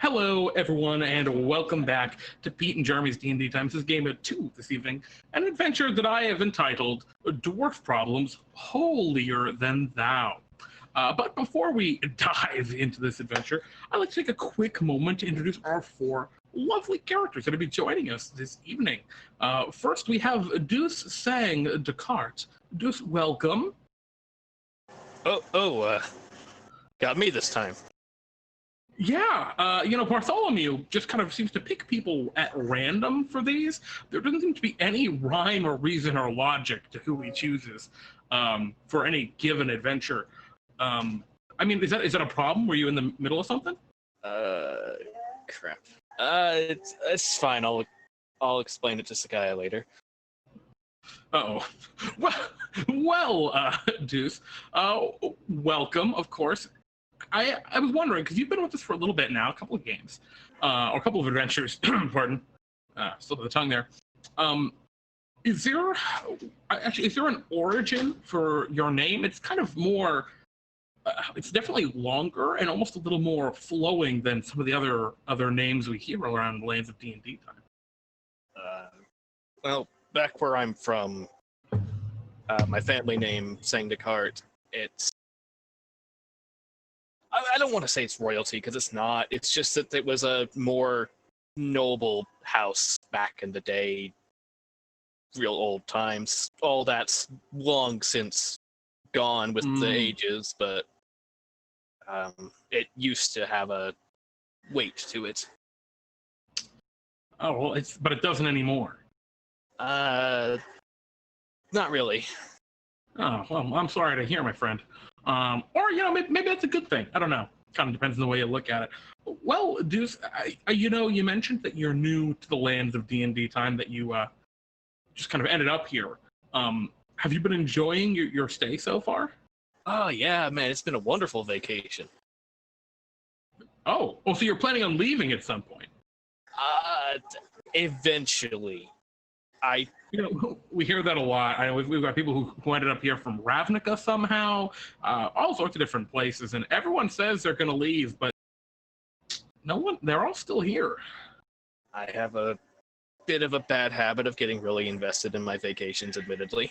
Hello, everyone, and welcome back to Pete and Jeremy's DnDTime. This is game 2 this evening, an adventure that I have entitled Dwarf Problems Hole-ier Than Thou. But before we dive into this adventure, I'd like to take a quick moment to introduce our 4 lovely characters that will be joining us this evening. First, we have Deus sang de Carte. Deus, welcome. Got me this time. Yeah, Bartholomew just kind of seems to pick people at random for these. There doesn't seem to be any rhyme or reason or logic to who he chooses for any given adventure. Is that a problem? Were you in the middle of something? Crap. It's fine. I'll explain it to Sakai later. Uh-oh. Well, Deus, welcome, of course. I was wondering, because you've been with us for a little bit now, a couple of games, or a couple of adventures, pardon, slip of the tongue there. Is there an origin for your name? It's kind of more, it's definitely longer and almost a little more flowing than some of the other names we hear around the lands of DnDTime. Well, back where I'm from, my family name, sang de Carte, it's I don't want to say it's royalty, because it's not. It's just that it was a more noble house back in the day, real old times. All that's long since gone with the ages, but it used to have a weight to it. Oh, well, but it doesn't anymore. Not really. Oh, well, I'm sorry to hear, my friend. Or, maybe that's a good thing. I don't know. Kind of depends on the way you look at it. Well, Deus, you mentioned that you're new to the lands of DnDTime, that you just kind of ended up here. Have you been enjoying your stay so far? Oh, yeah, man. It's been a wonderful vacation. Oh, so you're planning on leaving at some point? Eventually. We hear that a lot. I know we've got people who ended up here from Ravnica somehow, all sorts of different places, and everyone says they're going to leave, but they're all still here. I have a bit of a bad habit of getting really invested in my vacations, admittedly.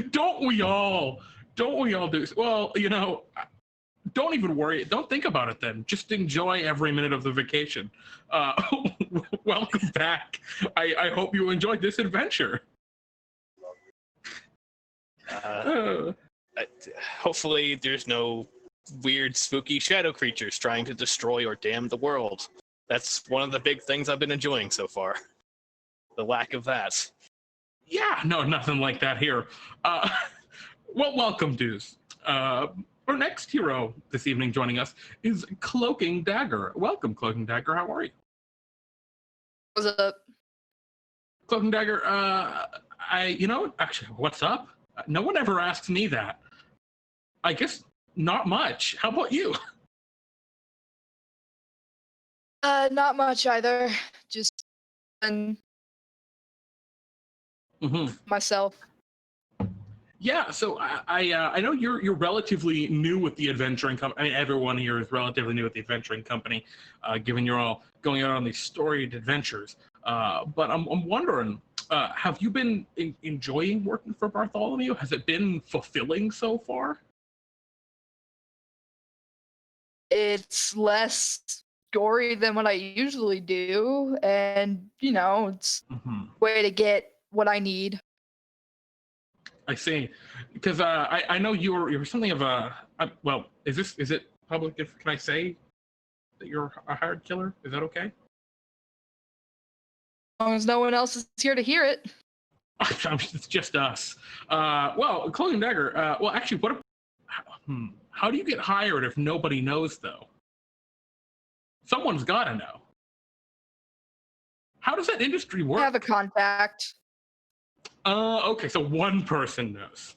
Don't we all do? Well, don't even worry. Don't think about it then. Just enjoy every minute of the vacation. Welcome back. I hope you enjoyed this adventure. Hopefully there's no weird, spooky shadow creatures trying to destroy or damn the world. That's one of the big things I've been enjoying so far. The lack of that. Yeah, no, nothing like that here. Well, welcome, Deus. Our next hero this evening joining us is Cloaking Dagger. Welcome, Cloaking Dagger. How are you? What's up? Cloaking Dagger, actually, what's up? No one ever asks me that. I guess not much. How about you? Not much either. Just myself. Yeah, so I know you're relatively new with the adventuring company. I mean, everyone here is relatively new with the adventuring company, given you're all going out on these storied adventures. But I'm wondering, have you been enjoying working for Bartholomew? Has it been fulfilling so far? It's less gory than what I usually do, and it's a way to get what I need. I see, because I know you're something of a well. Is it public? Can I say that you're a hired killer? Is that okay? As long as no one else is here to hear it. It's just us. Well, Cloaking Dagger. Well, actually, how do you get hired if nobody knows, though? Someone's got to know. How does that industry work? I have a contact. Okay, so one person knows.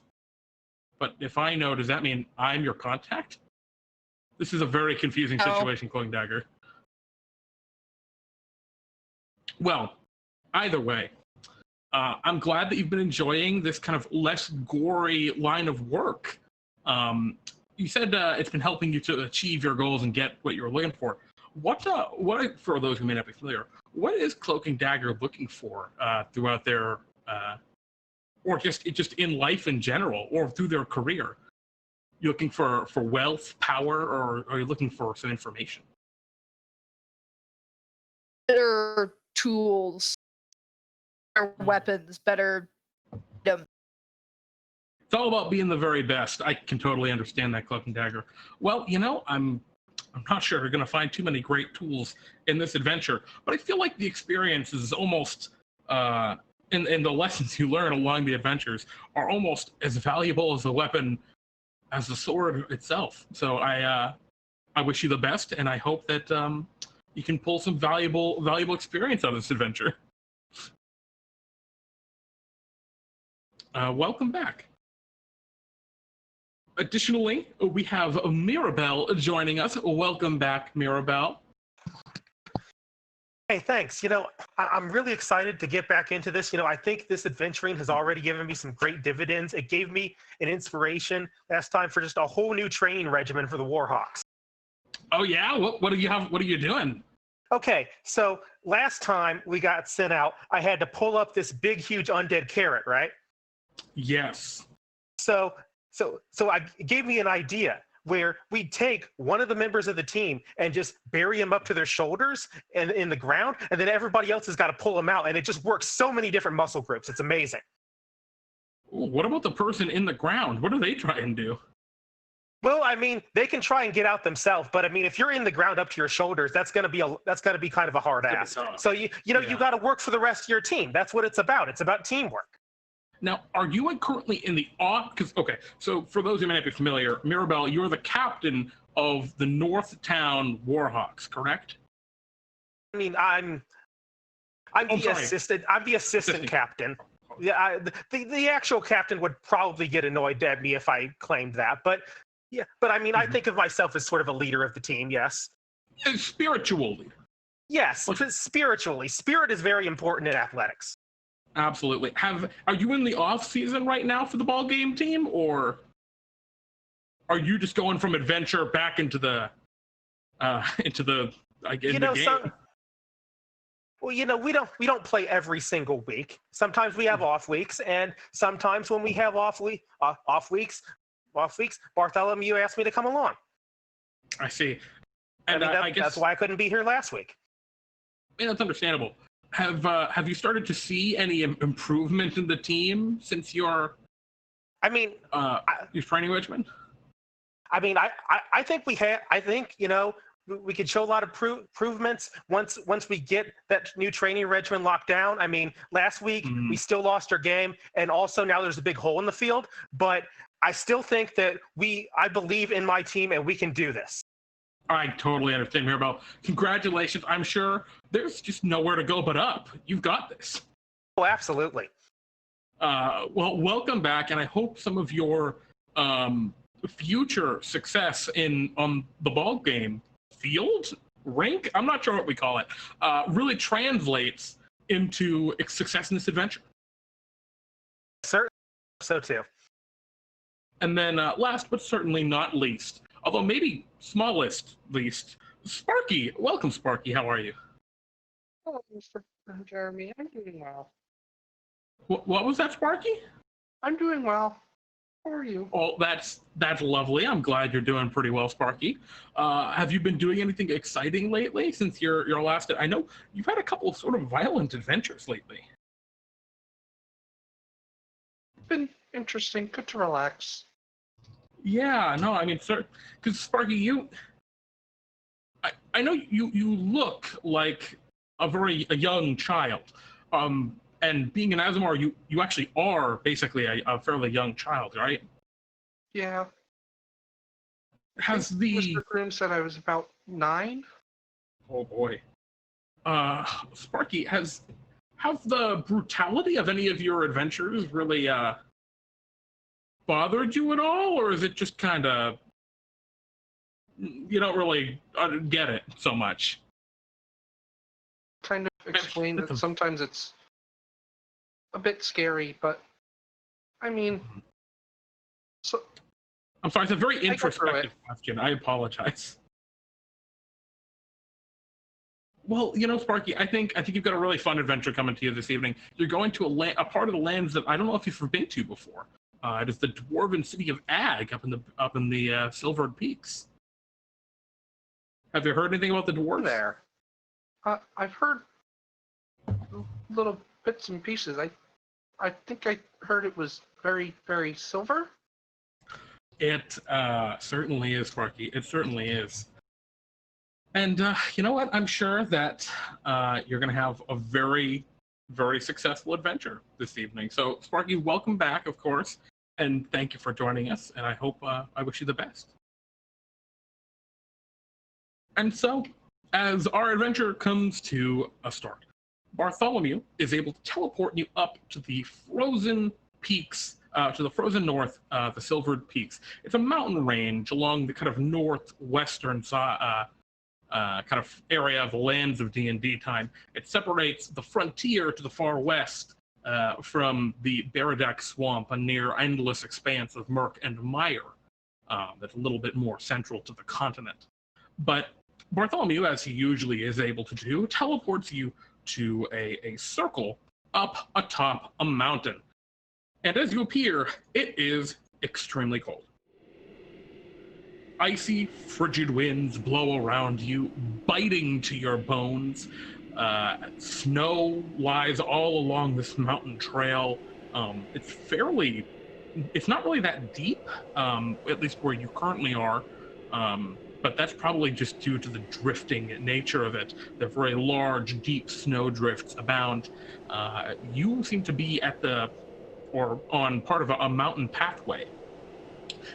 But if I know, does that mean I'm your contact? This is a very confusing situation, Cloaking Dagger. Well, either way, I'm glad that you've been enjoying this kind of less gory line of work. you said it's been helping you to achieve your goals and get what you're looking for. For those who may not be familiar, what is Cloaking Dagger looking for throughout their, or just in life in general, or through their career? You looking for wealth, power, or are you looking for some information? Better tools, better weapons, better. It's all about being the very best. I can totally understand that, Cloak and Dagger. Well, I'm not sure you're going to find too many great tools in this adventure, but I feel like the experience is almost, and the lessons you learn along the adventures are almost as valuable as the weapon, as the sword itself. So I wish you the best, and I hope that you can pull some valuable experience out of this adventure. Welcome back. Additionally, we have Mirabelle joining us. Welcome back, Mirabelle. Hey, thanks. I'm really excited to get back into this. I think this adventuring has already given me some great dividends. It gave me an inspiration last time for just a whole new training regimen for the Warhawks. Oh yeah? What do you have? What are you doing? Okay, so last time we got sent out, I had to pull up this big, huge undead carrot, right? Yes. So it gave me an idea where we'd take one of the members of the team and just bury him up to their shoulders and in the ground, and then everybody else has got to pull him out, and it just works so many different muscle groups. It's amazing. What about the person in the ground? What do they try and do? Well, they can try and get out themselves, but if you're in the ground up to your shoulders, that's gonna be kind of a hard ask. So you got to work for the rest of your team. That's what it's about. It's about teamwork. Now, are you currently in the so for those who may not be familiar, Mirabelle, you're the captain of the North Town Warhawks, correct? I'm the assistant captain. Yeah, the actual captain would probably get annoyed at me if I claimed that, but I think of myself as sort of a leader of the team. Yes. A spiritual leader. Yes, spiritually. Spirit is very important in athletics. Absolutely. Are you in the off season right now for the ball game team, or are you just going from adventure back into the game? We don't play every single week. Sometimes we have off weeks, and sometimes when we have off weeks, Bartholomew asked me to come along. I see. And I guess that's why I couldn't be here last week. That's understandable. Have you started to see any improvement in the team since your training regimen? I think we have. I think we could show a lot of improvements once we get that new training regimen locked down. Last week we still lost our game, and also now there's a big hole in the field. But I still think that I believe in my team, and we can do this. I totally understand, Mirabelle. Congratulations. I'm sure there's just nowhere to go but up. You've got this. Oh, absolutely. Well, welcome back, and I hope some of your future success on the ball game field, rink, I'm not sure what we call it, really translates into success in this adventure. Certainly, so too. And then last but certainly not least, although maybe smallest least, Sparky. Welcome, Sparky. How are you? Hello, Mr. Jeremy. I'm doing well. What was that, Sparky? I'm doing well. How are you? Oh, that's lovely. I'm glad you're doing pretty well, Sparky. Have you been doing anything exciting lately since your last? I know you've had a couple of sort of violent adventures lately. It's been interesting. Good to relax. Yeah, no, sir, because Sparky, I know you look like a young child, and being an Aasimar, you actually are basically a fairly young child, right? Yeah. Has Mr. Groom said I was about 9? Oh boy. Sparky, have the brutality of any of your adventures really bothered you at all, or is it just kind of you don't really get it so much? Kind of explained that sometimes it's a bit scary, but so I'm sorry, it's a very go through introspective question. I apologize. Well, Sparky, I think you've got a really fun adventure coming to you this evening. You're going to a part of the lands that I don't know if you've been to before. It is the dwarven city of Ag up in the Silvered Peaks. Have you heard anything about the dwarves? There. I've heard little bits and pieces. I think I heard it was very, very silver. It certainly is, Sparky. It certainly is. And you know what? I'm sure that you're going to have a very, very successful adventure this evening. So, Sparky, welcome back, of course, and thank you for joining us. And I hope I wish you the best. And so, as our adventure comes to a start, Bartholomew is able to teleport you up to the frozen peaks, to the frozen north, the Silvered Peaks. It's a mountain range along the kind of northwestern kind of area of the lands of DnDTime. It separates the frontier to the far west from the Baradak Swamp, a near endless expanse of murk and mire that's a little bit more central to the continent. But Bartholomew, as he usually is able to do, teleports you to a circle up atop a mountain. And as you appear, it is extremely cold. Icy, frigid winds blow around you, biting to your bones. Snow lies all along this mountain trail. It's not really that deep, at least where you currently are. But that's probably just due to the drifting nature of it. The very large, deep snow drifts abound. You seem to be on part of a mountain pathway.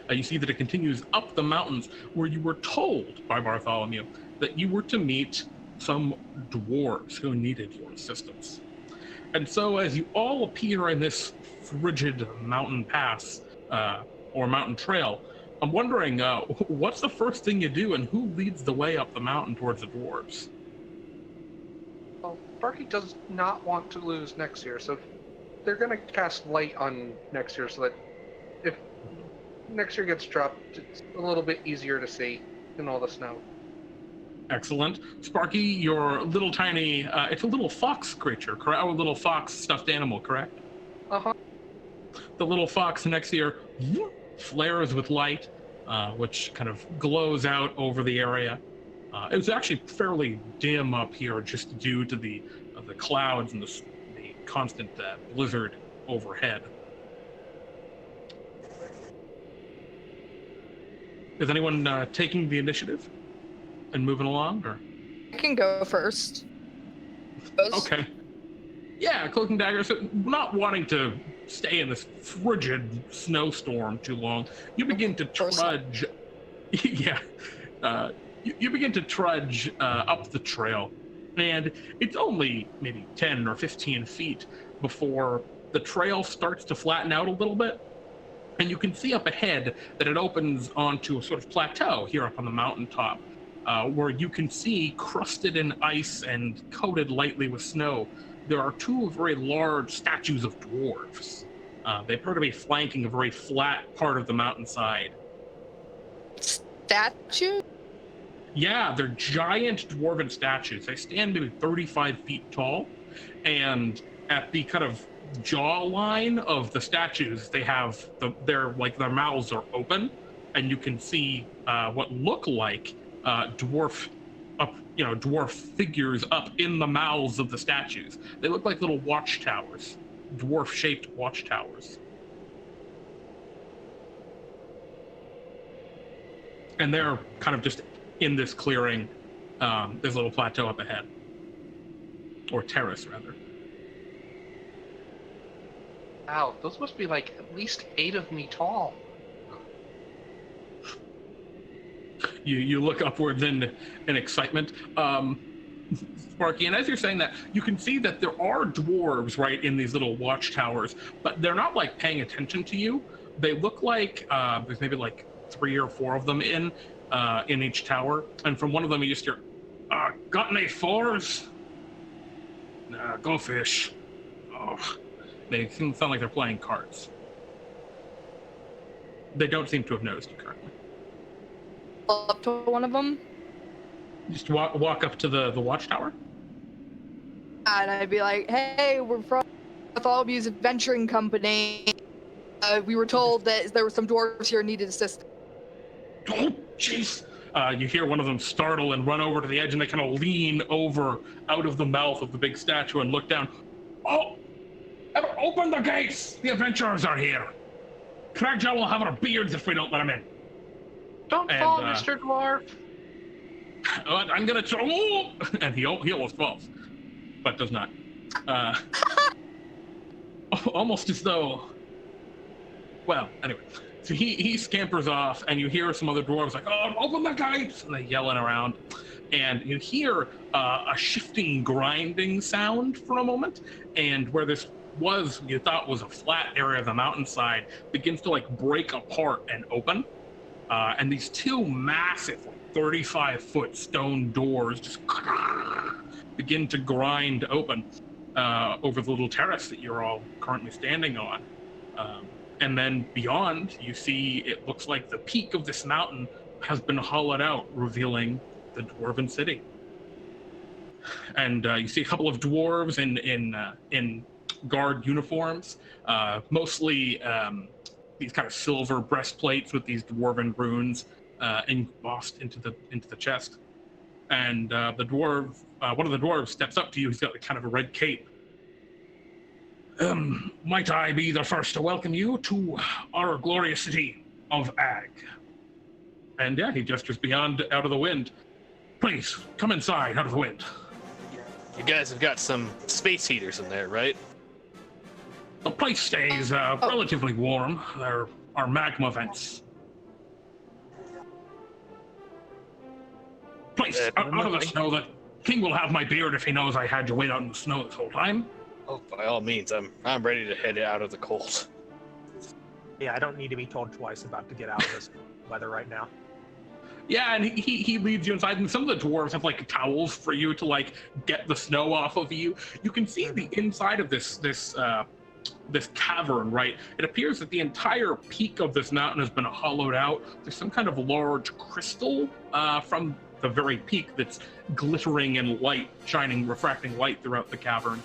You see that it continues up the mountains, where you were told by Bartholomew that you were to meet some dwarves who needed your assistance. And so as you all appear in this frigid mountain pass, or mountain trail, I'm wondering, what's the first thing you do, and who leads the way up the mountain towards the dwarves? Well, Sparky does not want to lose next year, so they're going to cast light on next year so that if next year gets dropped, it's a little bit easier to see in all the snow. Excellent. Sparky, your little tiny, it's a little fox creature, correct? Oh, a little fox stuffed animal, correct? Uh-huh. The little fox next to you flares with light, which kind of glows out over the area. It was actually fairly dim up here just due to the clouds and the constant blizzard overhead. Is anyone taking the initiative and moving along, or? I can go first. Okay. Yeah, Cloaking Dagger. So, not wanting to stay in this frigid snowstorm too long, you begin to trudge. Yeah, you begin to trudge up the trail, and it's only maybe 10 or 15 feet before the trail starts to flatten out a little bit, and you can see up ahead that it opens onto a sort of plateau here up on the mountaintop, where you can see, crusted in ice and coated lightly with snow, there are two very large statues of dwarves. They appear to be flanking a very flat part of the mountainside. Statue? Yeah, they're giant dwarven statues. They stand maybe 35 feet tall, and at the kind of jawline of the statues, they have their mouths are open, and you can see what look like dwarf figures up in the mouths of the statues. They look like little watchtowers, dwarf-shaped watchtowers. And they're kind of just in this clearing, this little plateau up ahead. Or terrace, rather. Wow, those must be like at least 8 of me tall. You look upwards in excitement, Sparky, and as you're saying that, you can see that there are dwarves right in these little watchtowers, but they're not like paying attention to you. They look like there's maybe like 3 or 4 of them in each tower, and from one of them you just hear, "Got any 4s? Nah, go fish." Oh, they sound like they're playing cards. They don't seem to have noticed you currently. Up to one of them. Just walk up to the watchtower. And I'd be like, hey, we're from Bartholomew's Adventuring Company. We were told that there were some dwarves here who needed assistance. Oh, jeez. You hear one of them startle and run over to the edge, and they kind of lean over out of the mouth of the big statue and look down. Oh, open the gates! The adventurers are here. Cragjaw will have our beards if we don't let them in. Don't fall, Mr. Dwarf. I'm gonna try. Oh! And he almost falls, but does not. Almost as though. Well, anyway. So he scampers off, and you hear some other dwarves like, "Oh, open the gates!" And they yelling around, and you hear a shifting, grinding sound for a moment, and where this you thought was a flat area of the mountainside begins to like break apart and open, and these two massive 35-foot stone doors just begin to grind open over the little terrace that you're all currently standing on. And then beyond, you see it looks like the peak of this mountain has been hollowed out, revealing the dwarven city. And you see a couple of dwarves in guard uniforms, mostly these kind of silver breastplates with these dwarven runes embossed into the chest. And one of the dwarves steps up to you. He's got like kind of a red cape. Might I be the first to welcome you to our glorious city of Ag? And yeah, he gestures beyond out of the wind. Please, come inside out of the wind. You guys have got some space heaters in there, right? The place stays relatively warm. There are magma vents. Please, out of the snow. The king will have my beard if he knows I had you wait out in the snow this whole time. Oh, by all means, I'm ready to head out of the cold. Yeah, I don't need to be told twice about to get out of this weather right now. Yeah, and he leads you inside, and some of the dwarves have like towels for you to like get the snow off of you. You can see the inside of this cavern, right? It appears that the entire peak of this mountain has been hollowed out. There's some kind of large crystal from the very peak that's glittering in light, shining, refracting light throughout the cavern.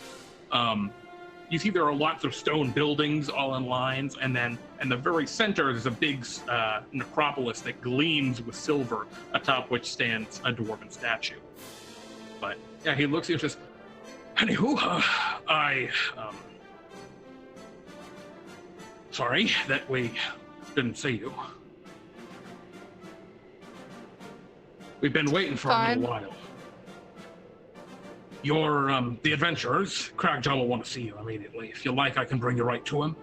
You see there are lots of stone buildings all in lines, and then in the very center there's a big necropolis that gleams with silver, atop which stands a dwarven statue. But yeah, he looks at you and says, "Anywho, sorry that we didn't see you. We've been waiting for a little while. The adventurers, Cragjaw will want to see you immediately. If you like, I can bring you right to him."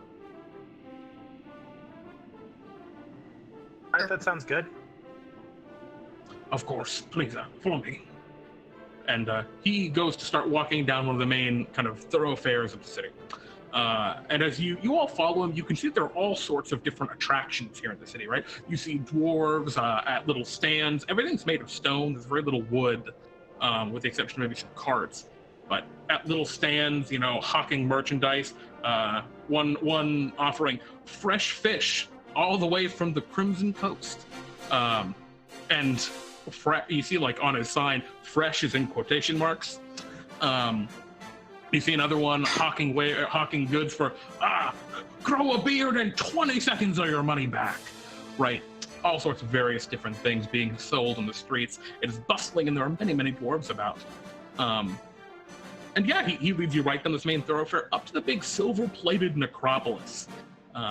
All right, that sounds good. Of course, please follow me. And he goes to start walking down one of the main kind of thoroughfares of the city. And as you all follow him, you can see that there are all sorts of different attractions here in the city, right? You see dwarves at little stands. Everything's made of stone. There's very little wood. With the exception of maybe some carts, but at little stands, hawking merchandise. One offering fresh fish all the way from the Crimson Coast, and you see like on his sign, "fresh" is in quotation marks. You see another one hawking goods for grow a beard and 20 seconds of your money back, right? All sorts of various different things being sold on the streets. It is bustling, and there are many, many dwarves about. And yeah, he leads you right down this main thoroughfare up to the big silver-plated necropolis.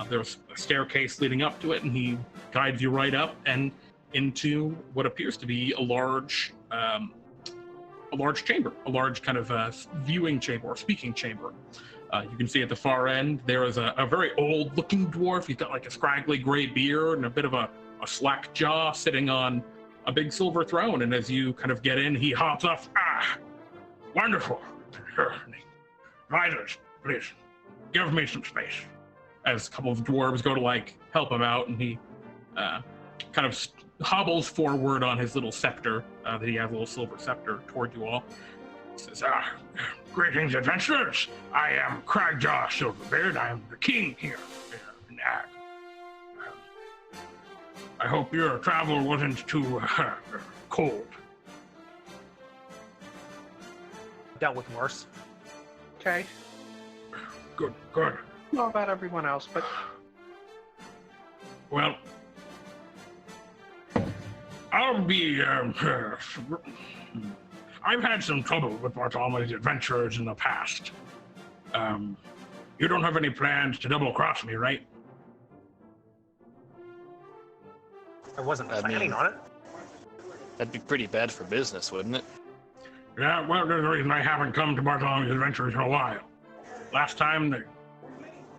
There's a staircase leading up to it, and he guides you right up and into what appears to be a large chamber, a large kind of viewing chamber or speaking chamber. You can see at the far end there is a very old-looking dwarf. He's got like a scraggly gray beard and a bit of a slack jaw, sitting on a big silver throne. And as you kind of get in, he hops off. Wonderful. Riders, please, give me some space. As a couple of dwarves go to like help him out, and he kind of hobbles forward on his little scepter, that he has a little silver scepter toward you all. He says, "Greetings, adventurers. I am Cragjaw Silverbeard. I am the king here in Ag. I hope your travel wasn't too cold. Dealt with worse. Okay. Good. Know about everyone else, but Well, I'll be, I've had some trouble with Bartholomew's adventurers in the past. You don't have any plans to double-cross me, right? I wasn't I planning mean- on it. That'd be pretty bad for business, wouldn't it? Yeah, well, there's a reason I haven't come to Bartholomew's adventures in a while. Last time, the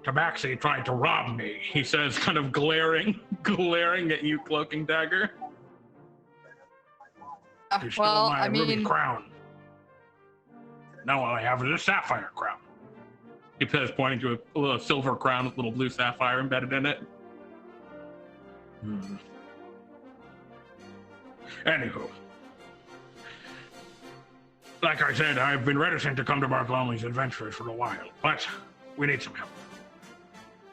Tabaxi tried to rob me, he says, kind of glaring at you, Cloaking Dagger. You stole Well, my I ruby mean, crown. Now all I have is a sapphire crown. He says, pointing to a little silver crown with a little blue sapphire embedded in it. Anywho. Like I said, I've been reticent to come to Bartholomew's adventures for a while, but we need some help.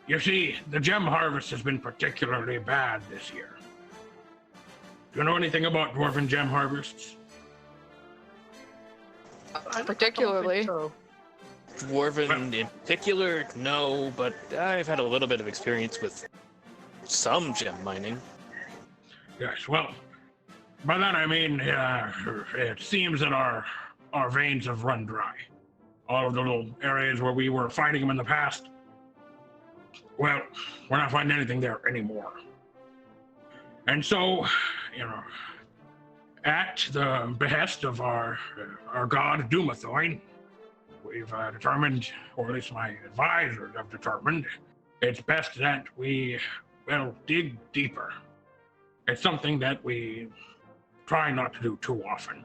You see, the gem harvest has been particularly bad this year. Do you know anything about dwarven gem harvests? I don't particularly. think so. Dwarven in particular, no, but I've had a little bit of experience with some gem mining. Yes, well, by that I mean, it seems that our veins have run dry. All of the little areas where we were finding them in the past, well, we're not finding anything there anymore. And so, at the behest of our god Dumathoin, we've determined, or at least my advisors have determined, it's best that we, dig deeper. It's something that we try not to do too often.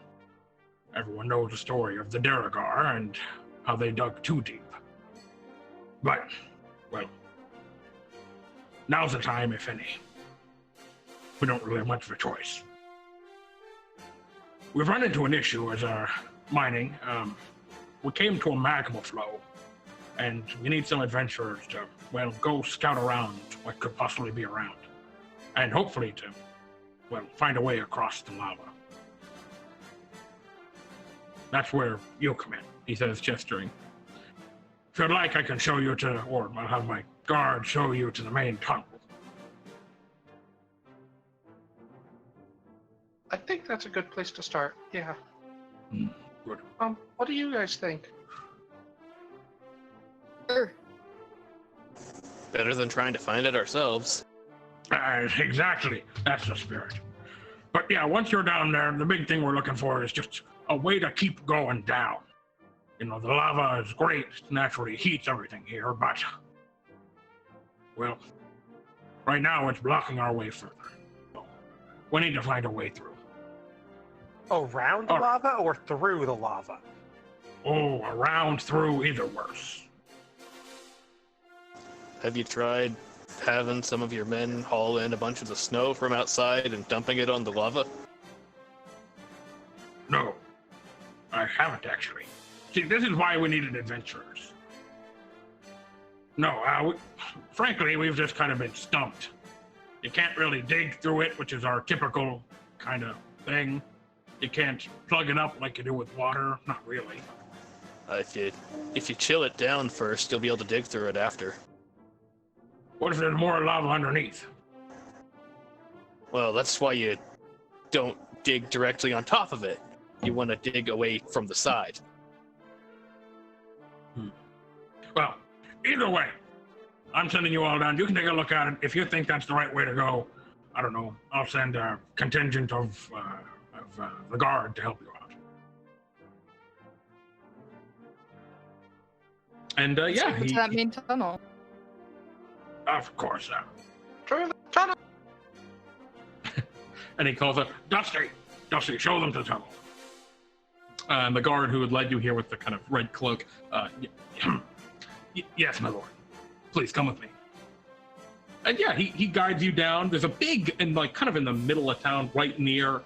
Everyone knows the story of the Duragar and how they dug too deep. But, now's the time, if any. We don't really have much of a choice. We've run into an issue as our mining. We came to a magma flow, and we need some adventurers to, go scout around what could possibly be around. And hopefully to, find a way across the lava. That's where you'll come in, he says, gesturing. If you'd like, I can show you to, or I'll have my guard show you to the main tunnel. I think that's a good place to start. Yeah. Good. What do you guys think? Sure. Better than trying to find it ourselves. Exactly. That's the spirit. But yeah, once you're down there, the big thing we're looking for is just a way to keep going down. The lava is great. It naturally heats everything here, but, right now it's blocking our way further. So we need to find a way through. Around the lava or through the lava? Oh, around, through, either worse. Have you tried having some of your men haul in a bunch of the snow from outside and dumping it on the lava? No, I haven't actually. See, this is why we needed adventurers. No, frankly, we've just kind of been stumped. You can't really dig through it, which is our typical kind of thing. You can't plug it up like you do with water, not really. If you chill it down first, you'll be able to dig through it after. What if there's more lava underneath? Well, that's why you don't dig directly on top of it. You want to dig away from the side. Well, either way, I'm sending you all down. You can take a look at it. If you think that's the right way to go, I don't know, I'll send a contingent of the guard to help you out. And yeah, To that main tunnel. Of course. Through the tunnel. And he calls out, Dusty, show them to the tunnel. And the guard who had led you here with the kind of red cloak, yes, my lord. Please come with me. And yeah, he guides you down. There's a big, and kind of in the middle of town, right near,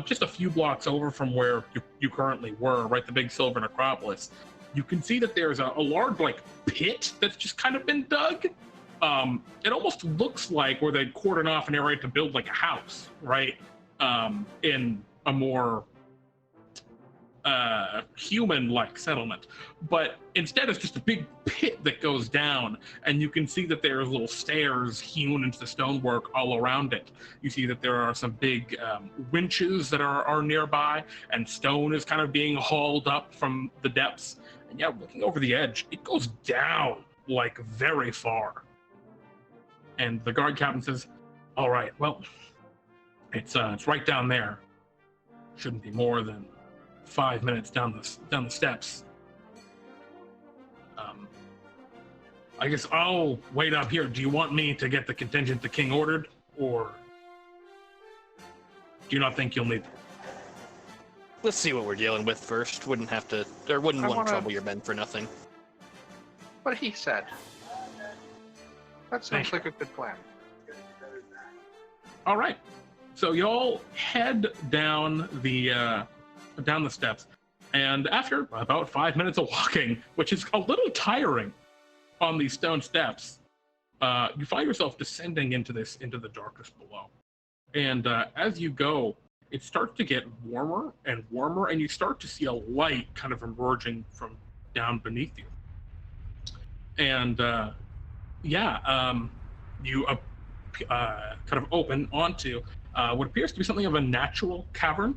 just a few blocks over from where you currently were, right, the big silver necropolis. You can see that there's a large, pit that's just kind of been dug. it almost looks like where they'd cordon off an area to build like a house, right? In a more human-like settlement, but instead it's just a big pit that goes down, and you can see that there's little stairs hewn into the stonework all around it. You see that there are some big winches that are nearby, and stone is kind of being hauled up from the depths. And yeah, looking over the edge, it goes down like very far. And the guard captain says, "All right, well, it's right down there. Shouldn't be more than 5 minutes down the steps. I guess I'll wait up here. Do you want me to get the contingent the king ordered, or do you not think you'll need them?" Let's see what we're dealing with first. Wouldn't want to trouble your men for nothing. What he said. That sounds like a good plan. All right. So y'all head down the steps, and after about 5 minutes of walking, which is a little tiring on these stone steps, you find yourself descending into the darkness below. And as you go, it starts to get warmer and warmer, and you start to see a light kind of emerging from down beneath you. And you kind of open onto what appears to be something of a natural cavern,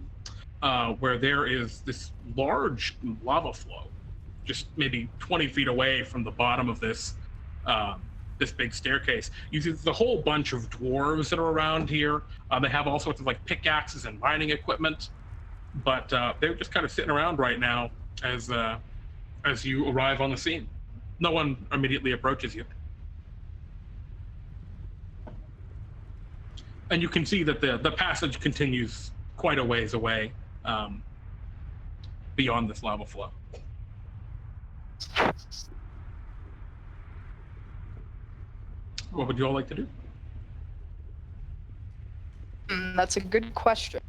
where there is this large lava flow, just maybe 20 feet away from the bottom of this big staircase. You see there's a whole bunch of dwarves that are around here. They have all sorts of like pickaxes and mining equipment, but they're just kind of sitting around right now as you arrive on the scene. No one immediately approaches you. And you can see that the passage continues quite a ways away, beyond this lava flow. What would you all like to do? That's a good question.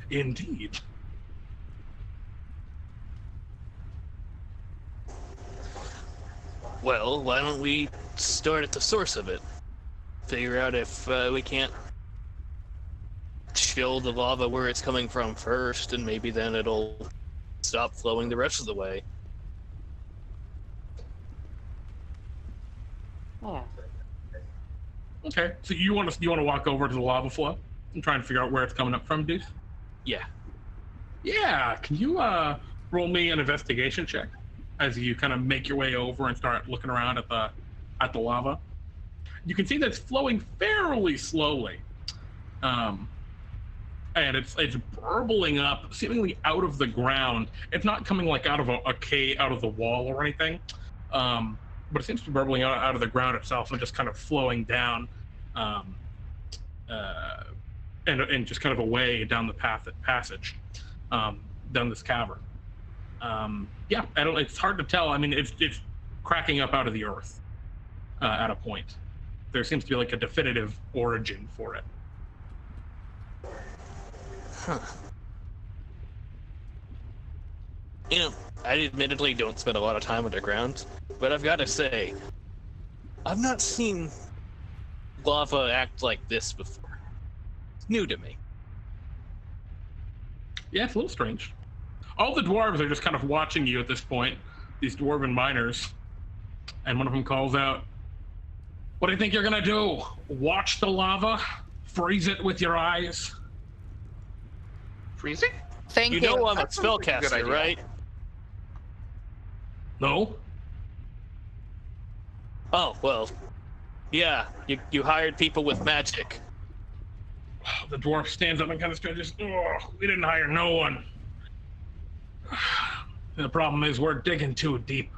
Indeed. Well, why don't we start at the source of it? Figure out if we can't chill the lava where it's coming from first, and maybe then it'll stop flowing the rest of the way. Okay, so you want to walk over to the lava flow and try and figure out where it's coming up from, Deus? Yeah. Yeah, can you roll me an investigation check as you kind of make your way over and start looking around at the lava? You can see that it's flowing fairly slowly, and it's burbling up, seemingly out of the ground. It's not coming like out of a cave, out of the wall or anything, but it seems to be burbling out of the ground itself and just kind of flowing down, and just kind of away down the passage, down this cavern. Yeah, it's hard to tell. I mean, it's cracking up out of the earth at a point. There seems to be like a definitive origin for it. Huh. You know, I admittedly don't spend a lot of time underground, but I've got to say, I've not seen lava act like this before. It's new to me. Yeah, it's a little strange. All the dwarves are just kind of watching you at this point, these dwarven miners, and one of them calls out, "What do you think you're gonna do? Watch the lava? Freeze it with your eyes?" Freezing? Thank you. You know I'm a That sounds like a good spellcaster, idea. right? No? Oh, well, yeah, you hired people with magic. The dwarf stands up and kind of stretches. "Oh, we didn't hire no one. The problem is we're digging too deep.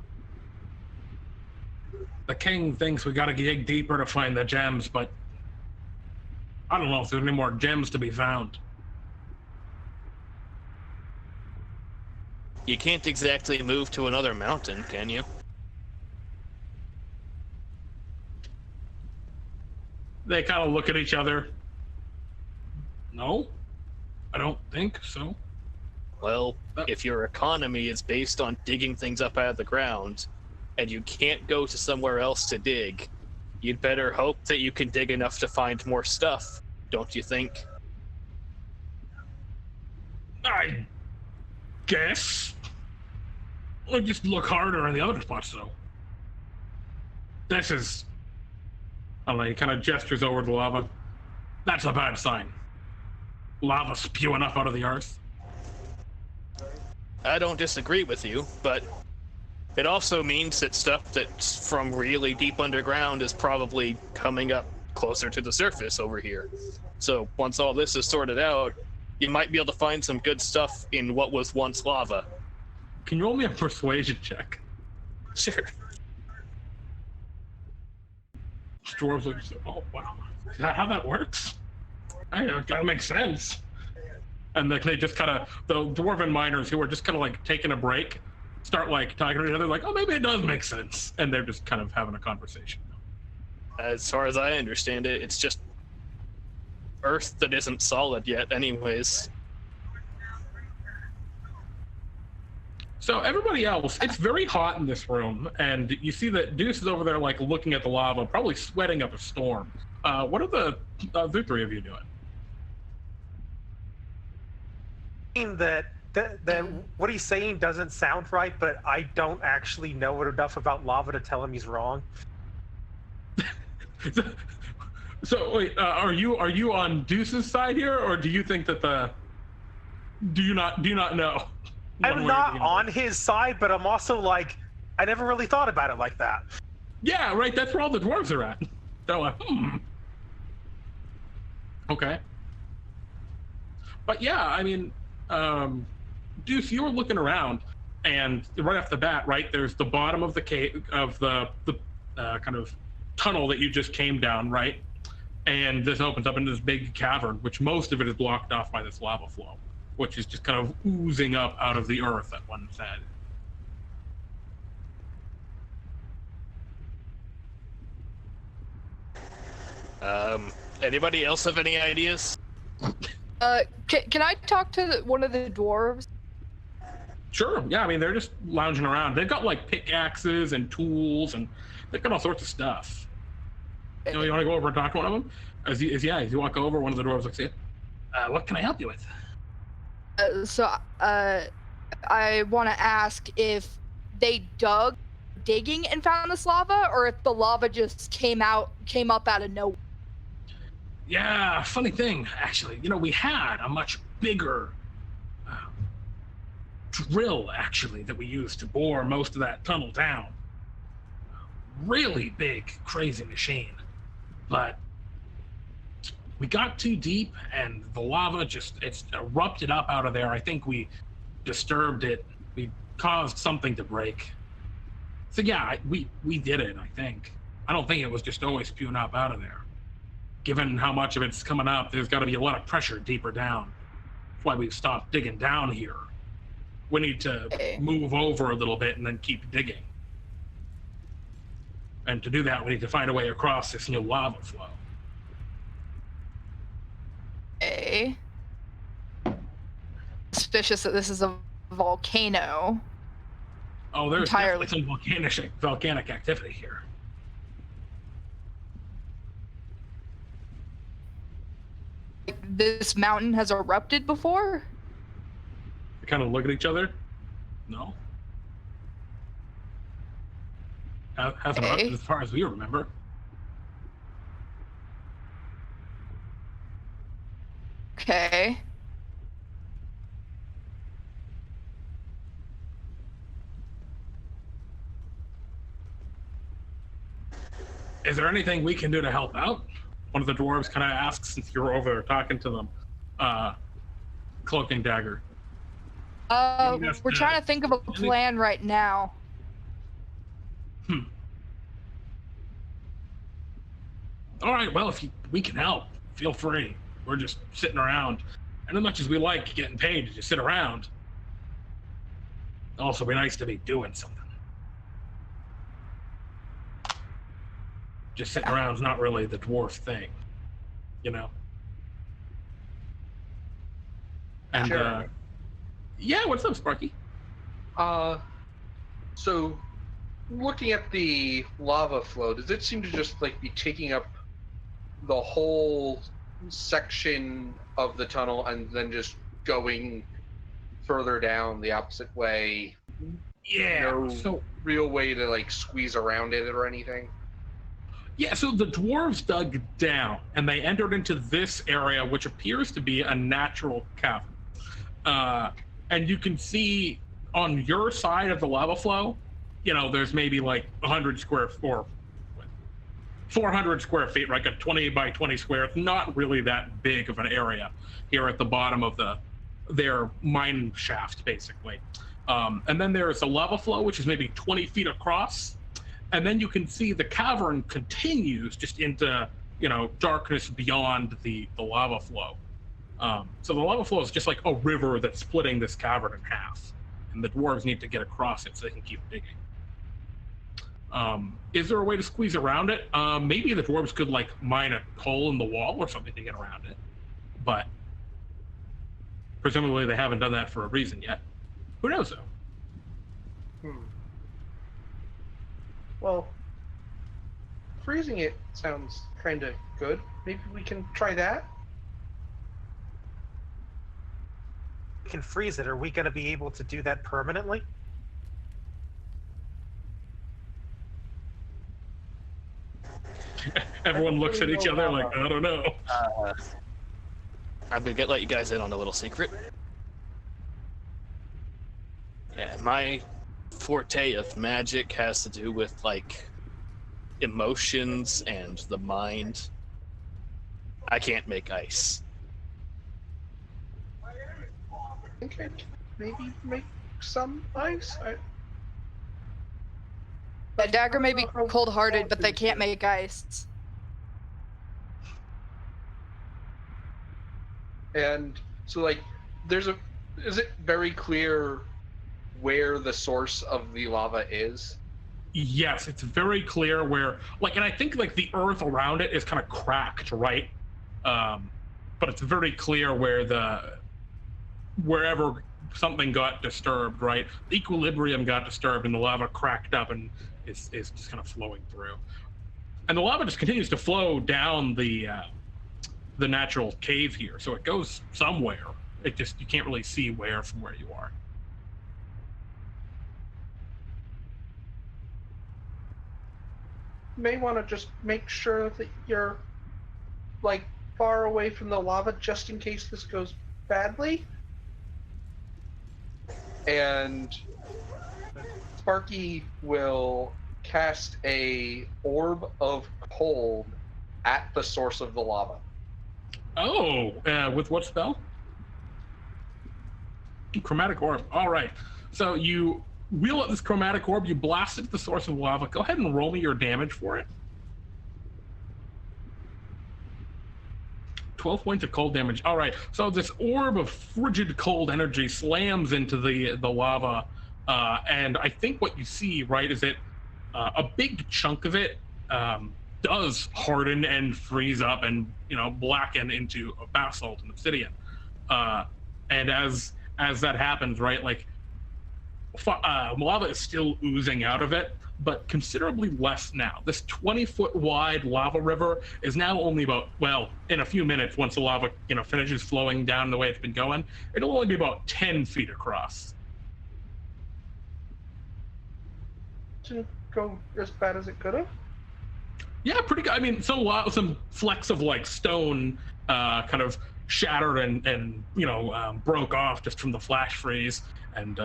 The king thinks we gotta dig deeper to find the gems, but I don't know if there's any more gems to be found." You can't exactly move to another mountain, can you? They kind of look at each other. "No, I don't think so." Well, if your economy is based on digging things up out of the ground, and you can't go to somewhere else to dig, you'd better hope that you can dig enough to find more stuff, don't you think? I guess. Or just look harder in the other spots, though. This is... I don't know, he kind of gestures over the lava. That's a bad sign. Lava spewing up out of the earth. I don't disagree with you, but it also means that stuff that's from really deep underground is probably coming up closer to the surface over here. So once all this is sorted out, you might be able to find some good stuff in what was once lava. Can you roll me a persuasion check? Sure. Dwarves look, oh wow, is that how that works? I know, that makes sense. And they just kind of, the dwarven miners who are just kind of like taking a break, start like talking to each other like, oh, maybe it does make sense. And they're just kind of having a conversation. As far as I understand it, it's just earth that isn't solid yet anyways. So everybody else, it's very hot in this room, and you see that Deus is over there like looking at the lava, probably sweating up a storm. What are the three of you doing? That what he's saying doesn't sound right, but I don't actually know enough about lava to tell him he's wrong. So wait, are you on Deuce's side here, or do you think that do you not know? I'm not on his side, but I'm also like, I never really thought about it like that. Yeah, right. That's where all the dwarves are at. They're like, okay. But yeah, I mean, Deuce, you were looking around, and right off the bat, right, there's the bottom of the cave, of the kind of tunnel that you just came down, right? And this opens up into this big cavern, which most of it is blocked off by this lava flow, which is just kind of oozing up out of the earth at one side. Anybody else have any ideas? Can I talk to one of the dwarves? Sure, yeah, I mean, they're just lounging around. They've got like pickaxes and tools, and they've got all sorts of stuff. You know, you want to go over and talk to one of them? As you walk over, one of the dwarves looks at you. What can I help you with? I want to ask if they digging and found this lava, or if the lava just came up out of nowhere. Yeah, funny thing, actually. You know, we had a much bigger drill, actually, that we used to bore most of that tunnel down. Really big, crazy machine. But we got too deep, and the lava it's erupted up out of there. I think we disturbed it. We caused something to break. So yeah, we did it, I think. I don't think it was just always spewing up out of there. Given how much of it's coming up, there's got to be a lot of pressure deeper down. That's why we've stopped digging down here. We need to move over a little bit and then keep digging. And to do that, we need to find a way across this new lava flow. Suspicious that this is a volcano. Oh, there's entirely definitely some volcanic activity here. This mountain has erupted before? They kind of look at each other. No. Hasn't erupted as far as we remember. Okay. Is there anything we can do to help out? One of the dwarves kind of asks, since you're over there talking to them. Cloaking Dagger. We're trying to think of a plan right now. All right, well, if we can help, feel free. We're just sitting around. And as much as we like getting paid to just sit around, it'd also be nice to be doing something. Just sitting around is not really the dwarf thing, you know? And, Sure. yeah, what's up, Sparky? So looking at the lava flow, does it seem to just like be taking up the whole section of the tunnel and then just going further down the opposite way? Yeah. No So real way to like squeeze around it or anything? yeah, so the dwarves dug down and they entered into this area, which appears to be a natural cavern. And you can see on your side of the lava flow, there's maybe like 100 square or 400 square feet, like a 20 by 20 square. It's not really that big of an area here at the bottom of their mine shaft, basically. And then there's a lava flow, which is maybe 20 feet across. And then you can see the cavern continues just into, darkness beyond the lava flow. So the lava flow is just like a river that's splitting this cavern in half. And the dwarves need to get across it so they can keep digging. Is there a way to squeeze around it? Maybe the dwarves could like mine a hole in the wall or something to get around it. But presumably they haven't done that for a reason yet. Who knows though? Well, freezing it sounds kind of good. Maybe we can try that. We can freeze it. Are we going to be able to do that permanently? Everyone looks at each other like, I don't know. I'm gonna let you guys in on a little secret. Yeah, my forte of magic has to do with like emotions and the mind. I can't make ice. I think I can maybe make some ice. The Dagger may be cold-hearted, but they can't make ice. And so, like, is it very clear where the source of the lava is? Yes, it's very clear where, and I think like the earth around it is kind of cracked, right? But it's very clear wherever something got disturbed, right? The equilibrium got disturbed and the lava cracked up and is just kind of flowing through. And the lava just continues to flow down the natural cave here. So it goes somewhere. You can't really see where from where you are. You may want to just make sure that you're like far away from the lava just in case this goes badly. And Sparky will cast a orb of cold at the source of the lava. Oh, with what spell? Chromatic orb. All right. So you wheel at this chromatic orb, you blast it at the source of the lava. Go ahead and roll me your damage for it. 12 points of cold damage. All right. So this orb of frigid cold energy slams into the lava. And I think what you see, right, is that a big chunk of it does harden and freeze up and, blacken into basalt and obsidian. And as that happens, right, lava is still oozing out of it, but considerably less now. This 20-foot wide lava river is now only about, in a few minutes, once the lava, finishes flowing down the way it's been going, it'll only be about 10 feet across. Didn't go as bad as it could have. Yeah, pretty good. I mean, some flecks of stone kind of shattered and broke off just from the flash freeze, and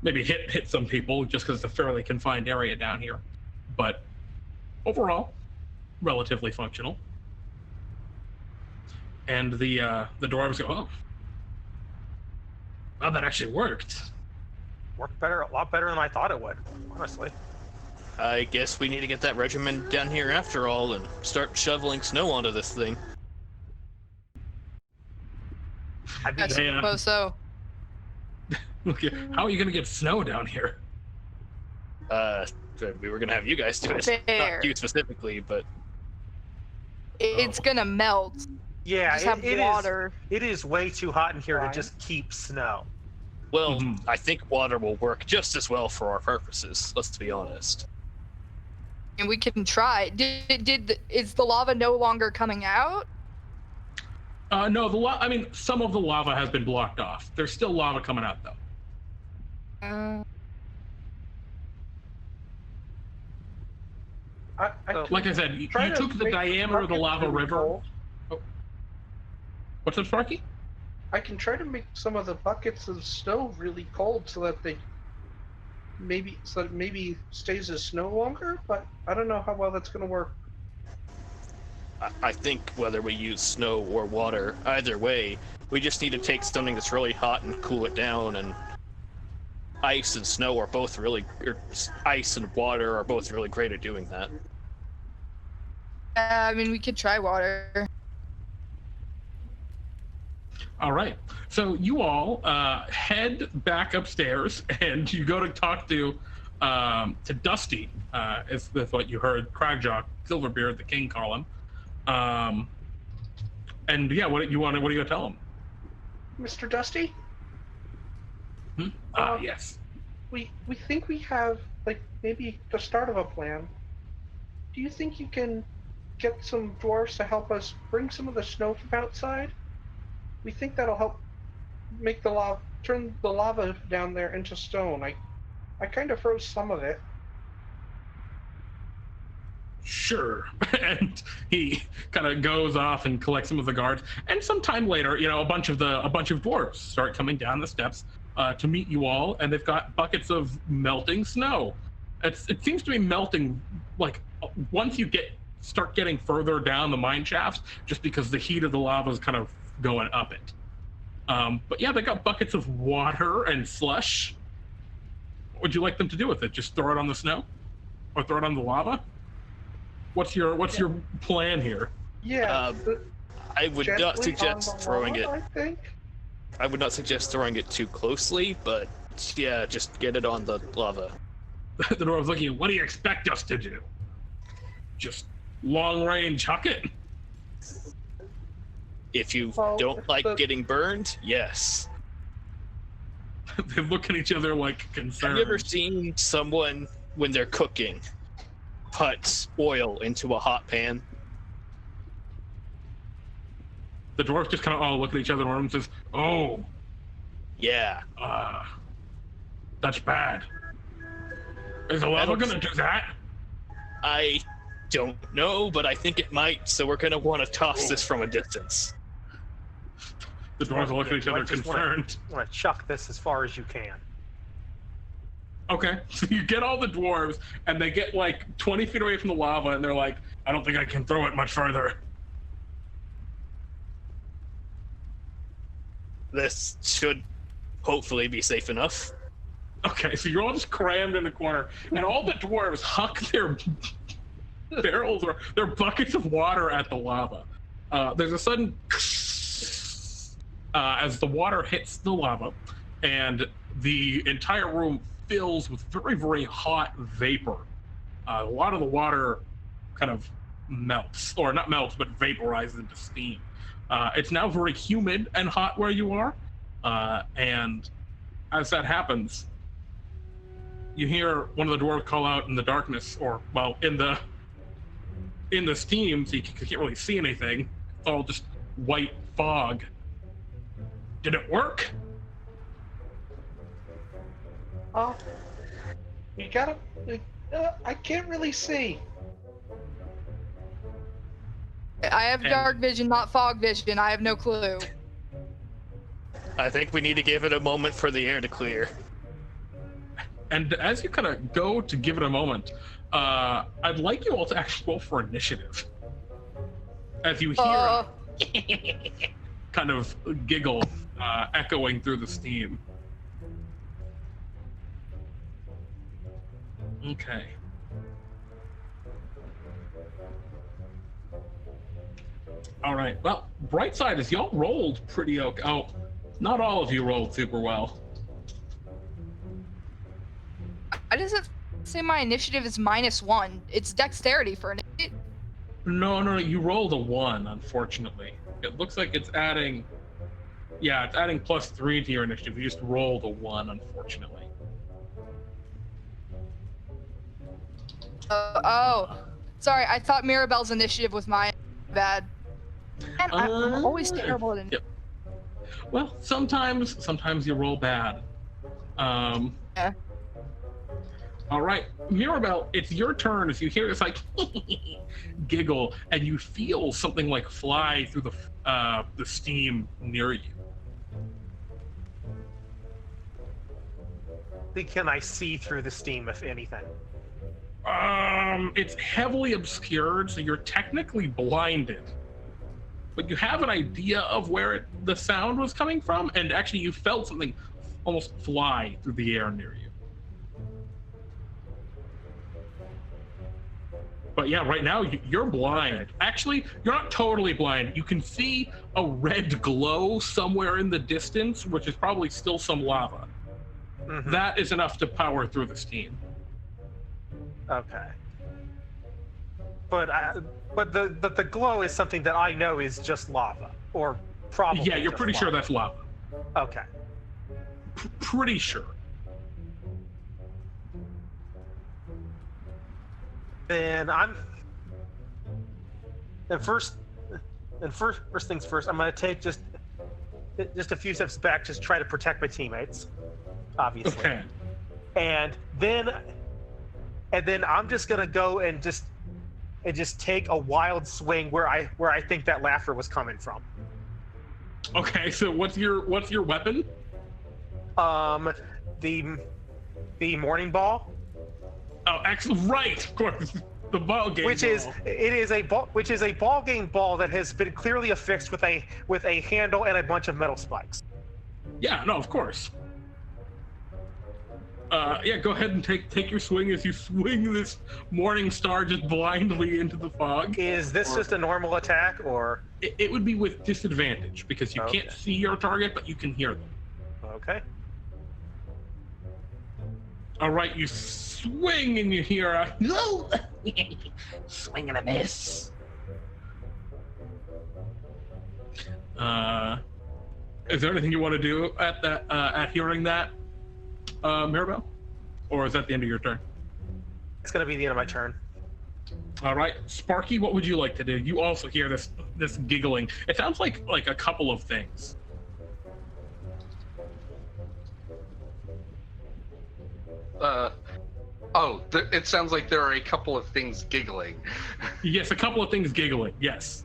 maybe hit some people just because it's a fairly confined area down here. But overall, relatively functional. And the dwarves go, oh, well, that actually worked. Worked better, a lot better than I thought it would, honestly. I guess we need to get that regiment down here after all and start shoveling snow onto this thing. I suppose so. Okay, how are you gonna get snow down here? We were gonna have you guys do it. Fair. Not you specifically, but It's gonna melt. Yeah, Just have water. it is way too hot in here to just keep snow. Well, I think water will work just as well for our purposes. Let's be honest. And we can try. Is the lava no longer coming out? No, I mean, some of the lava has been blocked off. There's still lava coming out, though. Like I said, you took the diameter of the lava river. Oh. What's up, Sparky? I can try to make some of the buckets of snow really cold so that it maybe stays as snow longer, but I don't know how well that's going to work. I think whether we use snow or water, either way, we just need to take something that's really hot and cool it down, and ice and snow are both really, ice and water are both really great at doing that. I mean, we could try water. All right. So you all head back upstairs, and you go to talk to Dusty, is what you heard Cragjaw Silverbeard, the king, call him. And yeah, what are you gonna tell him? Mr. Dusty? Yes. We think we have maybe the start of a plan. Do you think you can get some dwarves to help us bring some of the snow from outside? We think that'll help make turn the lava down there into stone. I kind of froze some of it. Sure. And he kind of goes off and collects some of the guards. And sometime later, a bunch of dwarves start coming down the steps to meet you all, and they've got buckets of melting snow. It seems to be melting once you start getting further down the mine shafts, just because the heat of the lava is kind of going up it. But yeah, they got buckets of water and slush. What would you like them to do with it? Just throw it on the snow, or throw it on the lava? What's your plan here? Yeah, I would not suggest throwing it. I think. I would not suggest throwing it too closely, but yeah, just get it on the lava. The dwarves looking at, what do you expect us to do? Just long range huck it? If you don't like getting burned, yes. They look at each other concerned. Have you ever seen someone, when they're cooking, put oil into a hot pan? The dwarves just kind of all look at each other and says, "Oh, yeah. That's bad. Is the lava gonna do that?" I don't know, but I think it might, so we're gonna want to toss this from a distance. The dwarves look at each other concerned. Want to chuck this as far as you can. Okay, so you get all the dwarves, and they get 20 feet away from the lava, and they're like, "I don't think I can throw it much further." This should hopefully be safe enough. Okay, so you're all just crammed in the corner, and all the dwarves huck their barrels or their buckets of water at the lava. There's a sudden as the water hits the lava, and the entire room fills with very, very hot vapor. A lot of the water kind of melts, or not melts, but vaporizes into steam. It's now very humid and hot where you are, and as that happens, you hear one of the dwarves call out in the darkness, or in the steam, so you can't really see anything. It's all just white fog. Did it work? You gotta. I can't really see. I have dark vision, not fog vision. I have no clue. I think we need to give it a moment for the air to clear. And as you kind of go to give it a moment, I'd like you all to actually roll for initiative. As you hear kind of giggle echoing through the steam. Okay. All right. Well, bright side is y'all rolled pretty okay. Oh, not all of you rolled super well. Why does it say my initiative is -1? It's dexterity for initiative. No, you rolled a 1, unfortunately. It looks like it's adding Yeah, it's adding +3 to your initiative. You just rolled a 1, unfortunately. Sorry. I thought Mirabelle's initiative was mine. Bad. And I'm always terrible at initiative. Yep. Well, sometimes you roll bad. Yeah. All right, Mirabelle, it's your turn as you hear this like giggle, and you feel something like fly through the steam near you. Can I see through the steam, if anything? It's heavily obscured, so you're technically blinded. But you have an idea of where the sound was coming from, and actually you felt something almost fly through the air near you. But yeah, right now you're blind. Actually, you're not totally blind. You can see a red glow somewhere in the distance, which is probably still some lava. Mm-hmm. That is enough to power through the steam. Okay. But the glow is something that I know is just lava, or probably. Yeah, you're pretty lava. sure that's lava. Okay. Pretty sure. Then first things first, I'm gonna take just a few steps back, just try to protect my teammates, obviously. Okay. And then I'm just gonna go and just take a wild swing where I think that laughter was coming from. Okay, so what's your weapon? The morning ball. Oh, excellent! Right, of course, the ball game. Which is a ball game ball that has been clearly affixed with a handle and a bunch of metal spikes. Yeah, no, of course. Yeah, go ahead and take your swing as you swing this morning star just blindly into the fog. Is this just a normal attack, or? It would be with disadvantage because you Okay. can't see your target, but you can hear them. Okay. All right, you swing and you hear a no, swing and a miss. Is there anything you want to do at that at hearing that, Mirabelle, or is that the end of your turn? It's gonna be the end of my turn. All right, Sparky, what would you like to do? You also hear this giggling. It sounds like a couple of things. It sounds like there are a couple of things giggling. Yes, a couple of things giggling. Yes.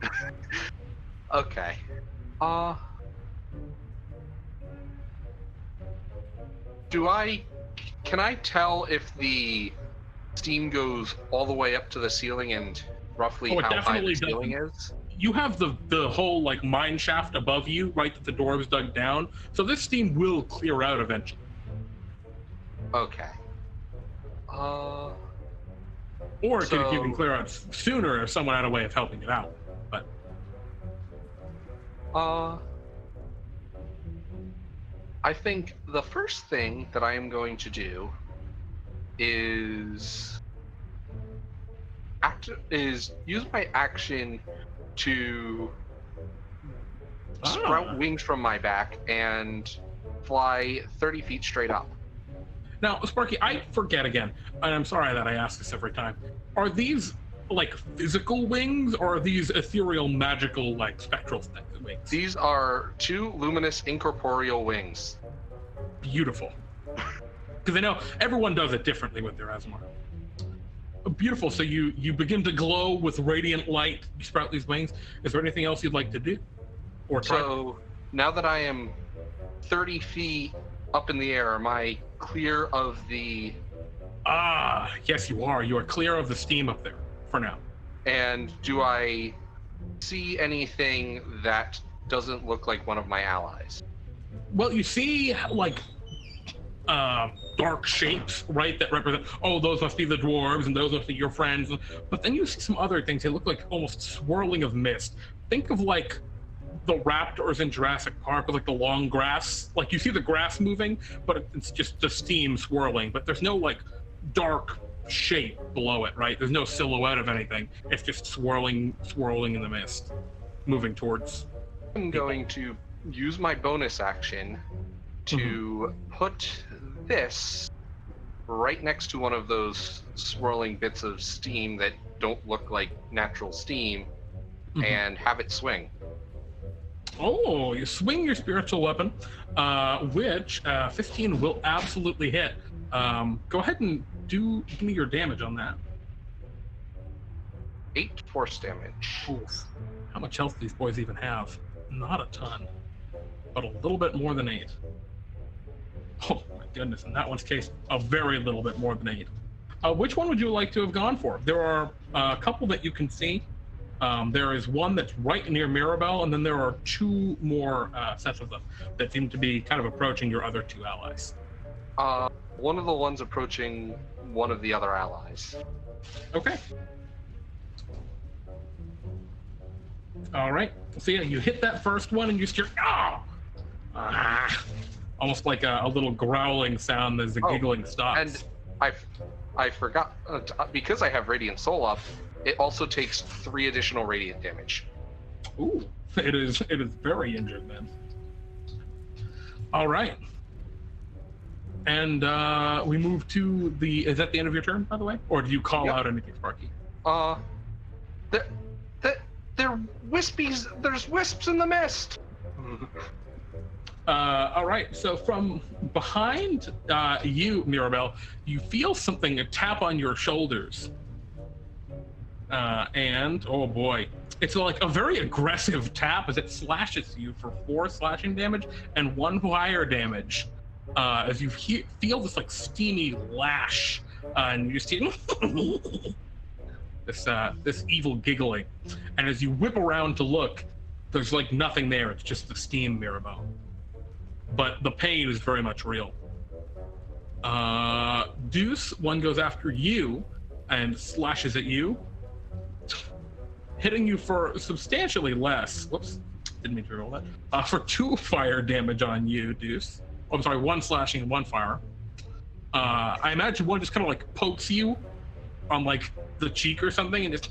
Okay. Can I tell if the steam goes all the way up to the ceiling and roughly Oh, it how high definitely the ceiling is? You have the whole like mine shaft above you, right, that the dwarves dug down. So this steam will clear out eventually. Okay. Or it could even clear out sooner if someone had a way of helping it out. But I think the first thing that I am going to do is use my action to sprout wings from my back and fly 30 feet straight up. now, Sparky, I forget again, and I'm sorry that I ask this every time. Are these like physical wings, or are these ethereal, magical, like spectral wings? These are 2 luminous incorporeal wings. Beautiful. Because I know everyone does it differently with their Aasimar. Beautiful. So you begin to glow with radiant light. You sprout these wings. Is there anything else you'd like to do? Or try? So now that I am 30 feet up in the air, am I clear of the... Yes, you are. You are clear of the steam up there for now. And do I see anything that doesn't look like one of my allies? Well, you see like dark shapes, right, that represent, oh, those must be the dwarves and those must be your friends. But then you see some other things. They look like almost swirling of mist. Think of like the raptors in Jurassic Park with like the long grass. Like you see the grass moving, but it's just the steam swirling. But there's no like dark shape below it, right? There's no silhouette of anything. It's just swirling in the mist, moving towards. I'm going to use my bonus action to put this right next to one of those swirling bits of steam that don't look like natural steam, and have it swing. Oh, you swing your spiritual weapon, which 15 will absolutely hit. Go ahead and give me your damage on that. 8 force damage. Oof. How much health do these boys even have? Not a ton, but a little bit more than 8. Oh my goodness, in that one's case, a very little bit more than 8. Which one would you like to have gone for? There are a couple that you can see. There is one that's right near Mirabelle, and then there are 2 more sets of them that seem to be kind of approaching your other 2 allies. One of the ones approaching one of the other allies. Okay. All right. So yeah, you hit that first one, and you hear almost like a little growling sound as the giggling stops. And I forgot, because I have Radiant Soul up, it also takes 3 additional radiant damage. Ooh, it is very injured then. All right. And we move to is that the end of your turn, by the way? Or do you call out anything, Sparky? They're wispies. There's wisps in the mist. All right, so from behind you, Mirabelle, you feel something tap on your shoulders. And, oh boy, it's like a very aggressive tap as it slashes you for 4 slashing damage and 1 fire damage. As you feel this like steamy lash, and you see this evil giggling. And as you whip around to look, there's like nothing there. It's just the steam, Mirabelle. But the pain is very much real. Deus, one goes after you and slashes at you, hitting you for substantially less. Whoops, didn't mean to roll that. For 2 fire damage on you, Deus. Oh, I'm sorry, 1 slashing and 1 fire. I imagine one just kind of like pokes you on like the cheek or something and just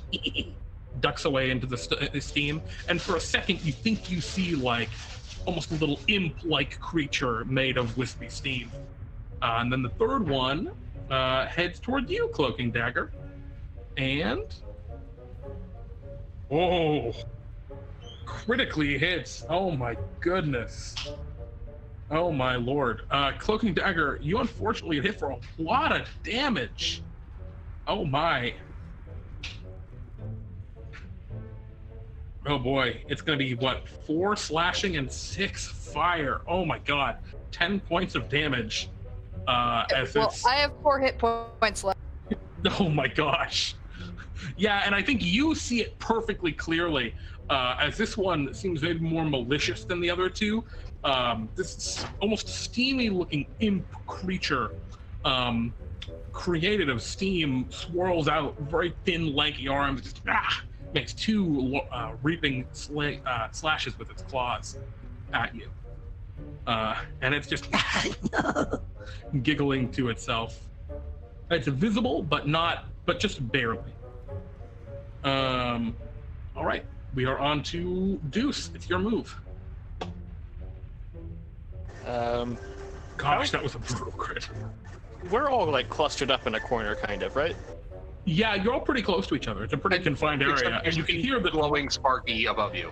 ducks away into the steam. And for a second, you think you see like almost a little imp-like creature made of wispy steam. And then the third one heads toward you, Cloaking Dagger. And... oh, critically hits. Oh my goodness. Oh my lord. Cloaking Dagger, you unfortunately hit for a lot of damage. Oh my. Oh boy, it's gonna be what, 4 slashing and 6 fire. Oh my god, 10 points of damage. I have 4 hit points left. Oh my gosh. Yeah, and I think you see it perfectly clearly, as this one seems maybe more malicious than the other 2. This almost steamy-looking imp creature, created of steam, swirls out very thin, lanky arms, just makes 2 reaping slashes with its claws at you. And it's just giggling to itself. It's visible, but just barely. All right, we are on to Deus. It's your move. Gosh, that was a brutal crit. We're all like clustered up in a corner, kind of, right? Yeah, you're all pretty close to each other. It's a pretty confined area, and you can hear the glowing Sparky above you.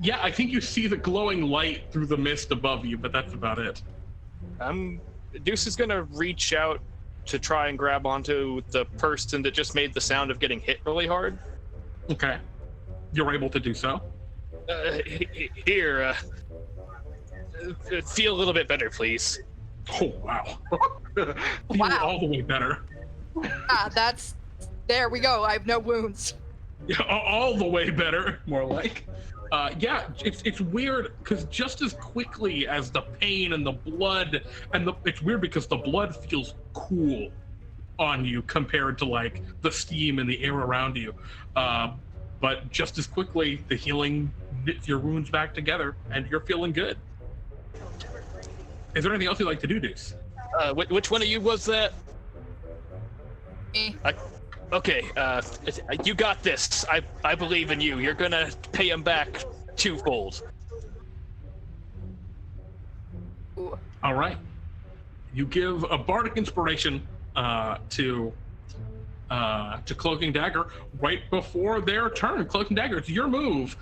Yeah, I think you see the glowing light through the mist above you, but that's about it. Deus is gonna reach out to try and grab onto the person that just made the sound of getting hit really hard. Okay. You're able to do so? Here, feel a little bit better, please. Oh, wow. Feel Wow. all the way better. There we go. I have no wounds. Yeah, all the way better, more like. Yeah, it's weird because just as quickly as the pain and the blood, it's weird because the blood feels cool on you compared to like the steam and the air around you. But just as quickly, the healing knits your wounds back together and you're feeling good. Is there anything else you'd like to do, Deus? Which one of you was that? Me. Okay, you got this. I believe in you. You're gonna pay him back 2-fold. Ooh. All right. You give a bardic inspiration to Cloaking Dagger right before their turn. Cloaking Dagger, it's your move.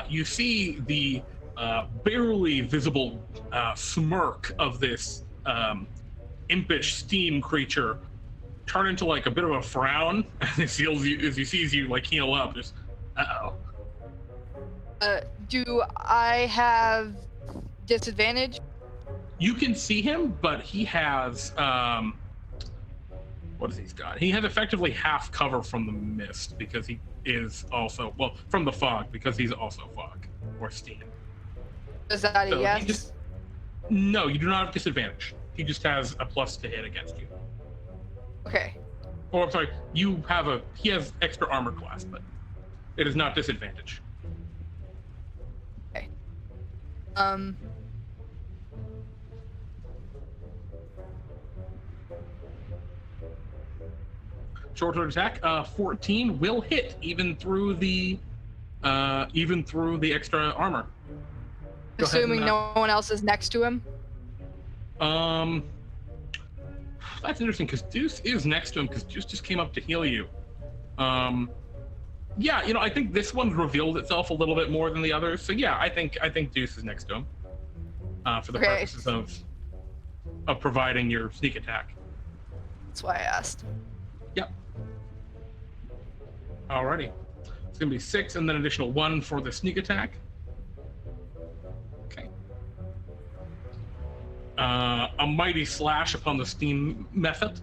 You see the barely visible smirk of this impish steam creature turn into like a bit of a frown as he sees you like heal up. Just uh-oh. Do I have disadvantage? You can see him, but he has what has he got? He has effectively half cover from the mist because he is also from the fog because he's also fog or steam. Is that a So yes? No, you do not have disadvantage. He just has a plus to hit against you. Okay. Or I'm sorry, he has extra armor class, but it is not disadvantage. Okay. Short-term attack, 14 will hit even through the extra armor. Go ahead Assuming and, no one else is next to him. That's interesting because Deus is next to him because Deus just came up to heal you. Yeah, I think this one's revealed itself a little bit more than the others. So yeah, I think Deus is next to him for the purposes of providing your sneak attack. That's why I asked. Yep. Alrighty. It's gonna be 6 and then additional 1 for the sneak attack. Okay. A mighty slash upon the steam method.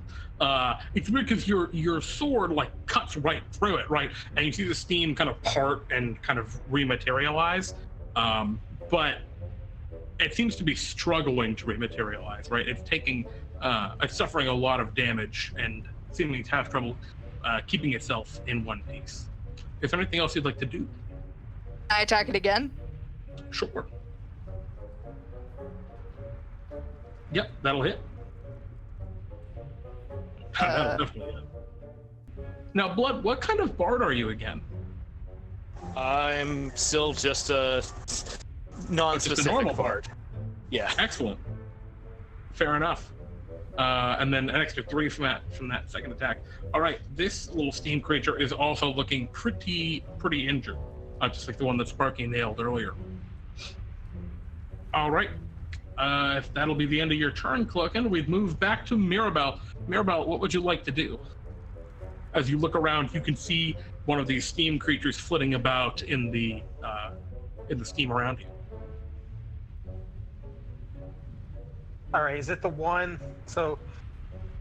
It's weird because your sword like cuts right through it, right? And you see the steam kind of part and kind of rematerialize. But it seems to be struggling to rematerialize, right? It's suffering a lot of damage and seeming to have trouble keeping itself in one piece. Is there anything else you'd like to do? I attack it again? Sure. Yep, that'll hit. That'll definitely hit. Now, Blood, what kind of bard are you again? I'm still just a non-specific normal bard. Yeah. Excellent. Fair enough. And then an extra 3 from that second attack. All right, this little steam creature is also looking pretty injured, just like the one that Sparky nailed earlier. All right, if that'll be the end of your turn, Cloaking, we'd move back to Mirabelle. Mirabelle, what would you like to do? As you look around, you can see one of these steam creatures flitting about in the steam around you. All right, is it the one? So,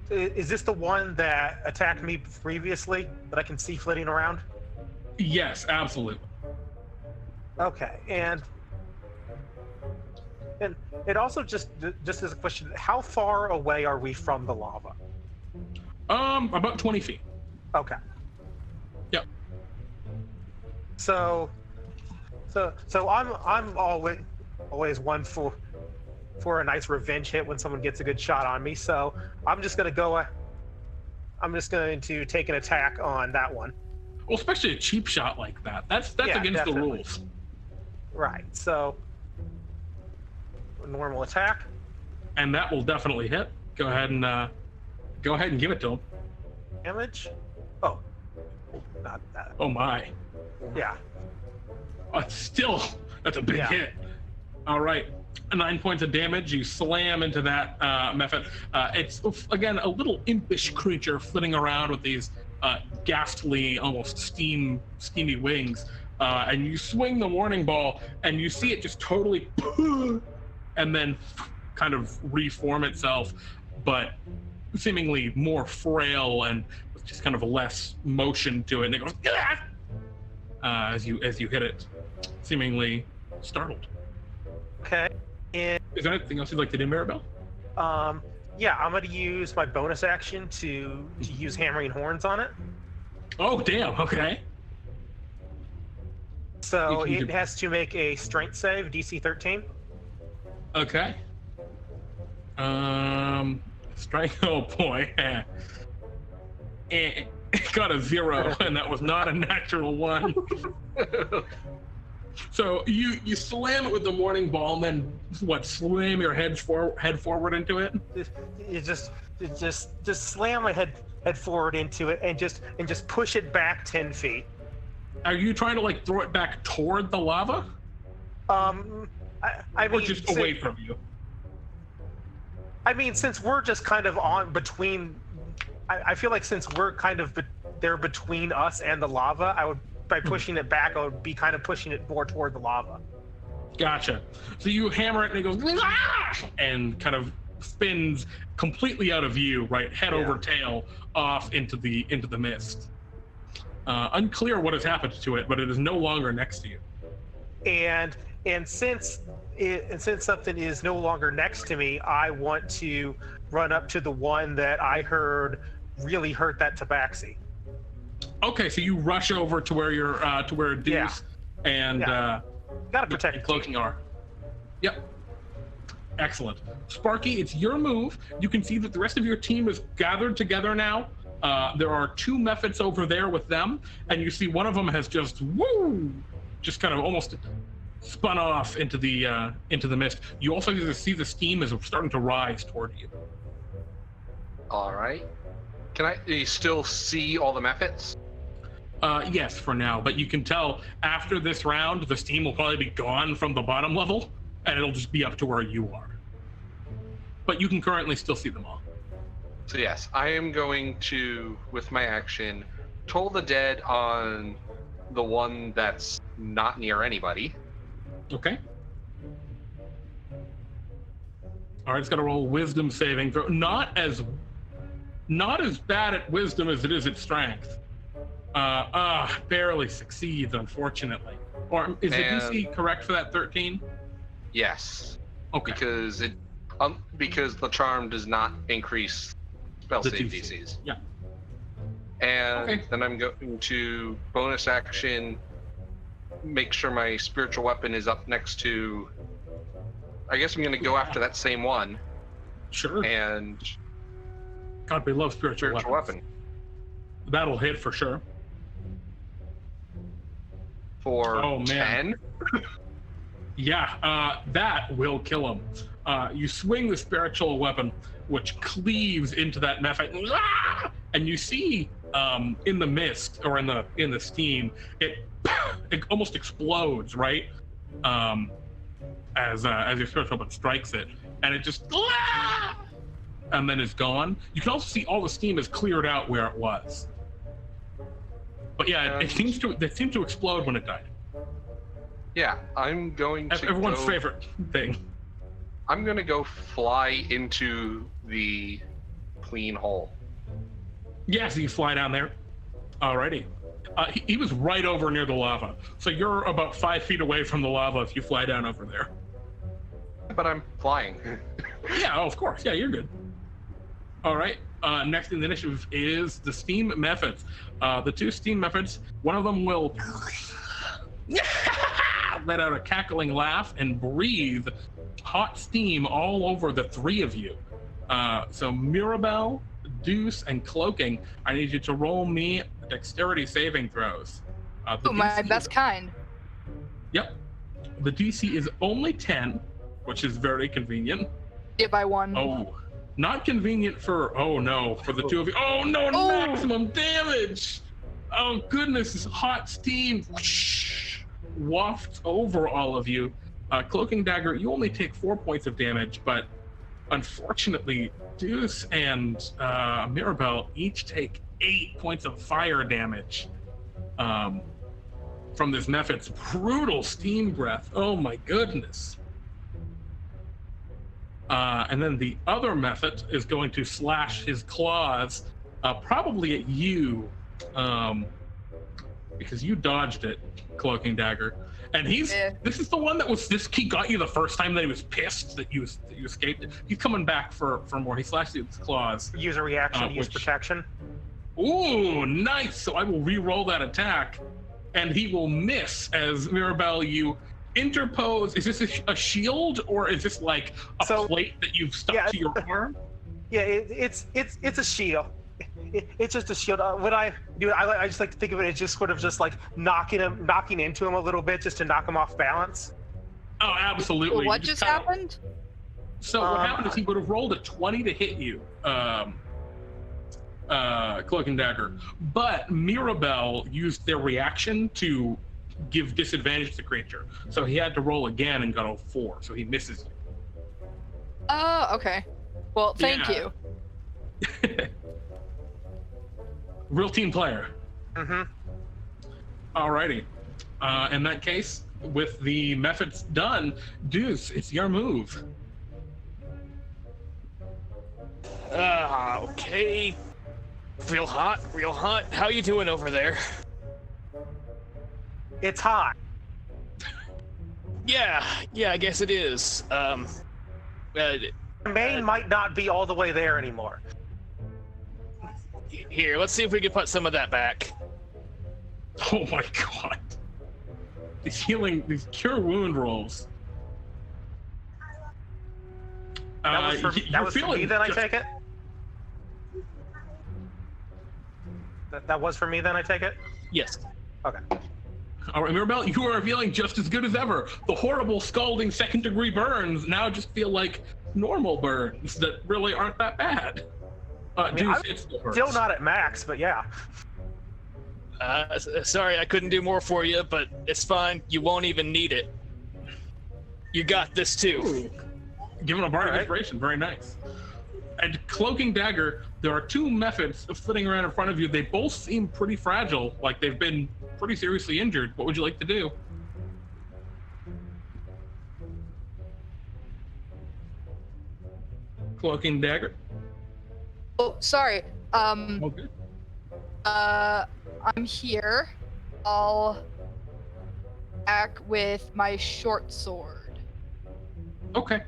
is this the one that attacked me previously that I can see flitting around? Yes, absolutely. Okay, and it also just as a question, how far away are we from the lava? About 20 feet. Okay. Yep. So I'm always one for a nice revenge hit when someone gets a good shot on me. So I'm just going to take an attack on that one. Well, especially a cheap shot like that. That's Yeah, against definitely. the rules. Right. So normal attack. And that will definitely hit. Go ahead and give it to him. Damage. Oh, not that. Oh my. Yeah. That's a big Yeah. hit. All right. 9 points of damage. You slam into that method. It's again a little impish creature flitting around with these ghastly, almost steamy wings. And you swing the warning ball, and you see it just totally, and then kind of reform itself, but seemingly more frail and with just kind of less motion to it. And it goes as you hit it, seemingly startled. Okay. And Is there anything else you'd like to do, Mirabelle? yeah, I'm going to use my bonus action to use hammering horns on it. Oh, damn. Okay. So You can it has to make a strength save, DC 13. Okay. Strike. Oh boy. It got a 0, and that was not a natural 1. So you slam it with the morning ball, and then what? Slam your head forward into it. You just slam my head forward into it, and just push it back 10 feet. Are you trying to like throw it back toward the lava? I mean, or just away from you? I mean, since we're just kind of on between, I feel like since we're kind of there between us and the lava, by pushing it back, I would be kind of pushing it more toward the lava. Gotcha. So you hammer it and it goes, "Ah!" and kind of spins completely out of view, right, head over tail, off into the mist. Unclear what has happened to it, but it is no longer next to you. And since something is no longer next to me, I want to run up to the one that I heard really hurt that Tabaxi. Okay, so you rush over to where Deus and gotta protect Cloaking are. Yep. Excellent. Sparky, it's your move. You can see that the rest of your team is gathered together now. There are 2 methods over there with them, and you see one of them has just kind of almost spun off into the mist. You also see the steam is starting to rise toward you. All right. Do you still see all the methods? Yes, for now, but you can tell after this round, the steam will probably be gone from the bottom level, and it'll just be up to where you are. But you can currently still see them all. So yes, I am going to, with my action, toll the dead on the one that's not near anybody. Okay. All right, it's got to roll wisdom saving throw. Not as bad at wisdom as it is at strength. Barely succeeds, unfortunately. Or is the DC correct for that 13? Yes. Okay. Because the charm does not increase spell The save DC. DCs. Yeah. And then I'm going to bonus action, make sure my spiritual weapon is up next to. I guess I'm going to go after that same one. Sure. And God, we love spiritual weapon. That'll hit for sure. For 10? Yeah, that will kill him. You swing the spiritual weapon, which cleaves into that mephite, and you see in the mist or in the steam, it almost explodes, right? As your spiritual weapon strikes it, and it just and then it's gone. You can also see all the steam is cleared out where it was. But yeah, it seems to explode when it died. Yeah, I'm going to everyone's favorite thing. I'm going to go fly into the clean hole. Yeah, so you fly down there. Alrighty. He was right over near the lava. So you're about 5 feet away from the lava if you fly down over there. But I'm flying. Yeah, of course. Yeah, you're good. All right. Next in the initiative is the steam methods. The 2 steam methods, one of them will let out a cackling laugh and breathe hot steam all over the 3 of you. So Mirabelle, Deus, and Cloaking, I need you to roll me dexterity saving throws. My best kind. Yep. The DC is only 10, which is very convenient. Yeah, by 1. Oh, not convenient for the 2 of you. Oh no, maximum damage. Oh goodness, this hot steam wafts over all of you. Cloaking Dagger, you only take 4 points of damage, but unfortunately, Deus and Mirabelle each take 8 points of fire damage from this method's brutal steam breath. Oh my goodness. And then the other method is going to slash his claws, probably at you, because you dodged it, Cloaking Dagger. And this is the one that he got you the first time that he was pissed that you escaped. He's coming back for more. He slashed you with his claws. Use a reaction, use protection. Ooh, nice. So I will re-roll that attack, and he will miss as Mirabelle, you interpose. Is this a shield, or is this like a plate that you've stuck to your arm? Yeah, it's a shield. It's just a shield. When I do it, I just like to think of it as just sort of just like knocking into him a little bit, just to knock him off balance. Oh, absolutely. What just happened? So what happened is he would have rolled a 20 to hit you, Cloaking Dagger. But Mirabelle used their reaction to give disadvantage to the creature. So he had to roll again and got a 4, so he misses you. Oh, okay. Well, thank you. Real team player. Mm-hmm. Alrighty. In that case, with the methods done, Deus, it's your move. Okay. Real hot, real hot. How you doing over there? It's hot. Yeah, I guess it is. Maine might not be all the way there anymore. Here, let's see if we can put some of that back. Oh my god. These cure wound rolls. That was for me, then I take it? That was for me, then I take it? Yes. Okay. All right, Mirabelle, you are feeling just as good as ever. The horrible, scalding second-degree burns now just feel like normal burns that really aren't that bad. Deus, it still hurts. Still not at max, but yeah. Sorry, I couldn't do more for you, but it's fine. You won't even need it. You got this too. Ooh. Given a bar of inspiration, very nice. And Cloaking Dagger, there are 2 methods of flitting around in front of you. They both seem pretty fragile, like they've been pretty seriously injured. What would you like to do? Cloaking Dagger. Oh, sorry. Okay. I'm here. I'll attack with my short sword. Okay.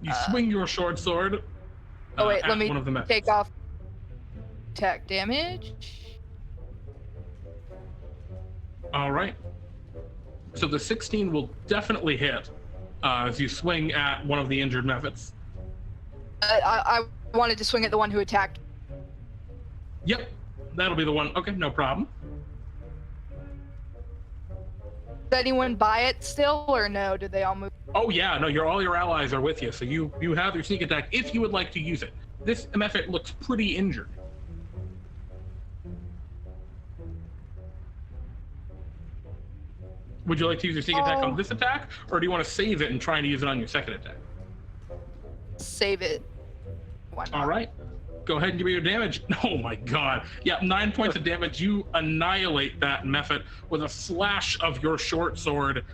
You swing your short sword. Oh wait, let me one of the take off attack damage. All right. So the 16 will definitely hit as you swing at one of the injured methods. I wanted to swing at the one who attacked. Yep, that'll be the one. Okay, no problem. Does anyone buy it still, or no? Did they all move? Oh yeah, no, all your allies are with you, so you have your sneak attack if you would like to use it. This method looks pretty injured. Would you like to use your sneak attack on this attack, or do you want to save it and try to use it on your second attack? Save it. Why not? All right. Go ahead and give me your damage. Oh my god. Yeah, 9 points of damage. You annihilate that method with a slash of your short sword.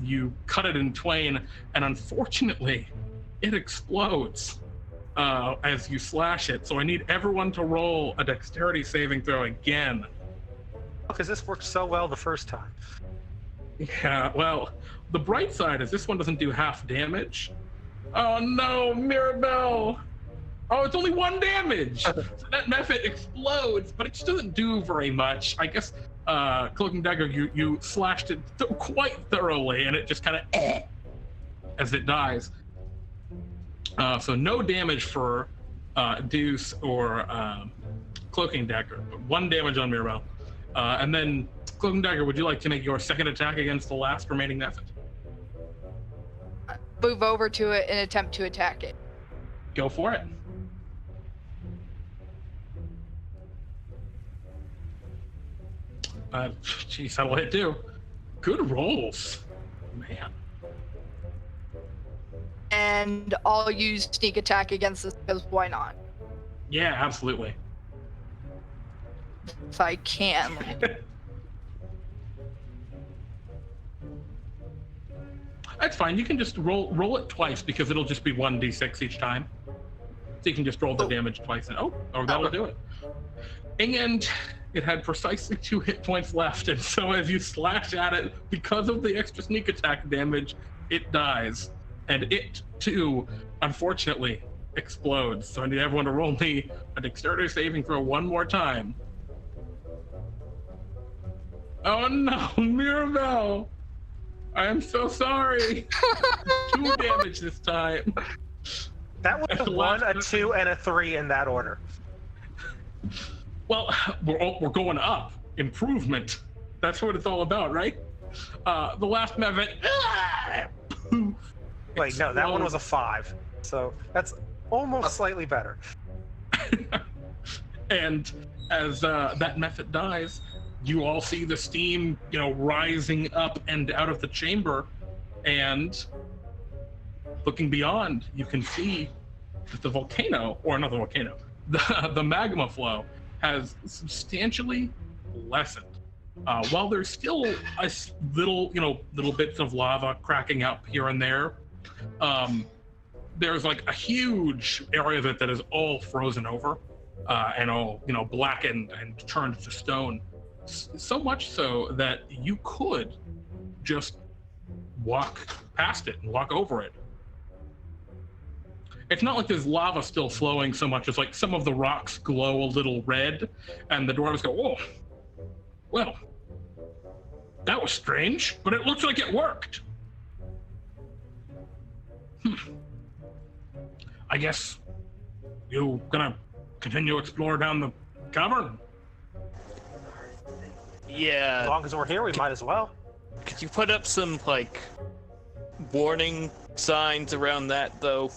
You cut it in twain, and unfortunately, it explodes as you slash it. So I need everyone to roll a dexterity saving throw again. Because this worked so well the first time. Yeah, well, the bright side is this one doesn't do half damage. Oh no, Mirabelle! Oh, it's only 1 damage! So that method explodes, but it just doesn't do very much. I guess, Cloaking Dagger, you slashed it quite thoroughly, and it just kind of as it dies. So no damage for Deus or Cloaking Dagger, but 1 damage on Mirabelle. And then, Cloaking Dagger, would you like to make your second attack against the last remaining method? Move over to it and attempt to attack it. Go for it. Jeez, that'll hit too. Good rolls, man. And I'll use sneak attack against this because why not? Yeah, absolutely. If I can. That's fine. You can just roll it twice because it'll just be 1d6 each time. So you can just roll the damage twice and that'll do it. And it had precisely 2 hit points left, and so as you slash at it, because of the extra sneak attack damage, it dies. And it too, unfortunately, explodes. So I need everyone to roll me a dexterity saving throw 1 more time. Oh no, Mirabelle! I am so sorry. 2 damage this time. That was a 1, a 2, and a 3 in that order. Well, we're going up. Improvement. That's what it's all about, right? The last method. Wait, no, that one was a 5. So that's almost slightly better. And as that method dies, you all see the steam, rising up and out of the chamber. And looking beyond, you can see that the volcano, or not the volcano, the magma flow has substantially lessened. While there's still a little bits of lava cracking up here and there, there's like a huge area that is all frozen over and all blackened and turned to stone. So much so that you could just walk past it and walk over it. It's not like there's lava still flowing so much as like some of the rocks glow a little red, and the dwarves go, "Oh, well, that was strange, but it looks like it worked." I guess you gonna continue to explore down the cavern? Yeah. As long as we're here, we might as well. Could you put up some, warning signs around that, though?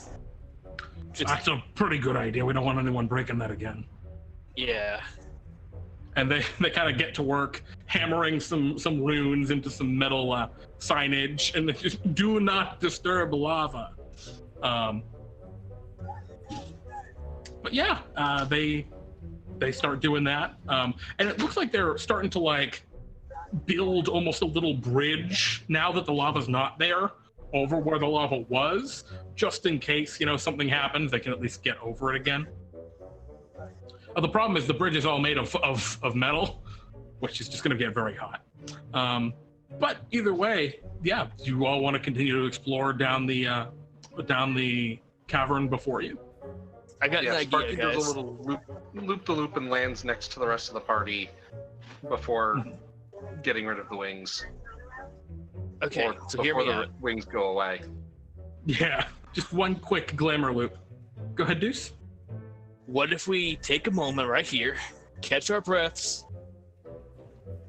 That's a pretty good idea. We don't want anyone breaking that again. Yeah. And they kind of get to work hammering some runes into some metal signage, and they just do not disturb lava. But yeah, they start doing that, and it looks like they're starting to build almost a little bridge now that the lava's not there over where the lava was, just in case something happens, they can at least get over it again. The problem is the bridge is all made of metal, which is just going to get very hot. But either way, yeah, you all want to continue to explore down the cavern before you. I got an idea, Sparky guys. does a little loop-the-loop and lands next to the rest of the party before getting rid of the wings. Okay, so hear before me the out. wings go away. Yeah, just one quick glamour loop. Go ahead, Deus. What if we take a moment right here, catch our breaths,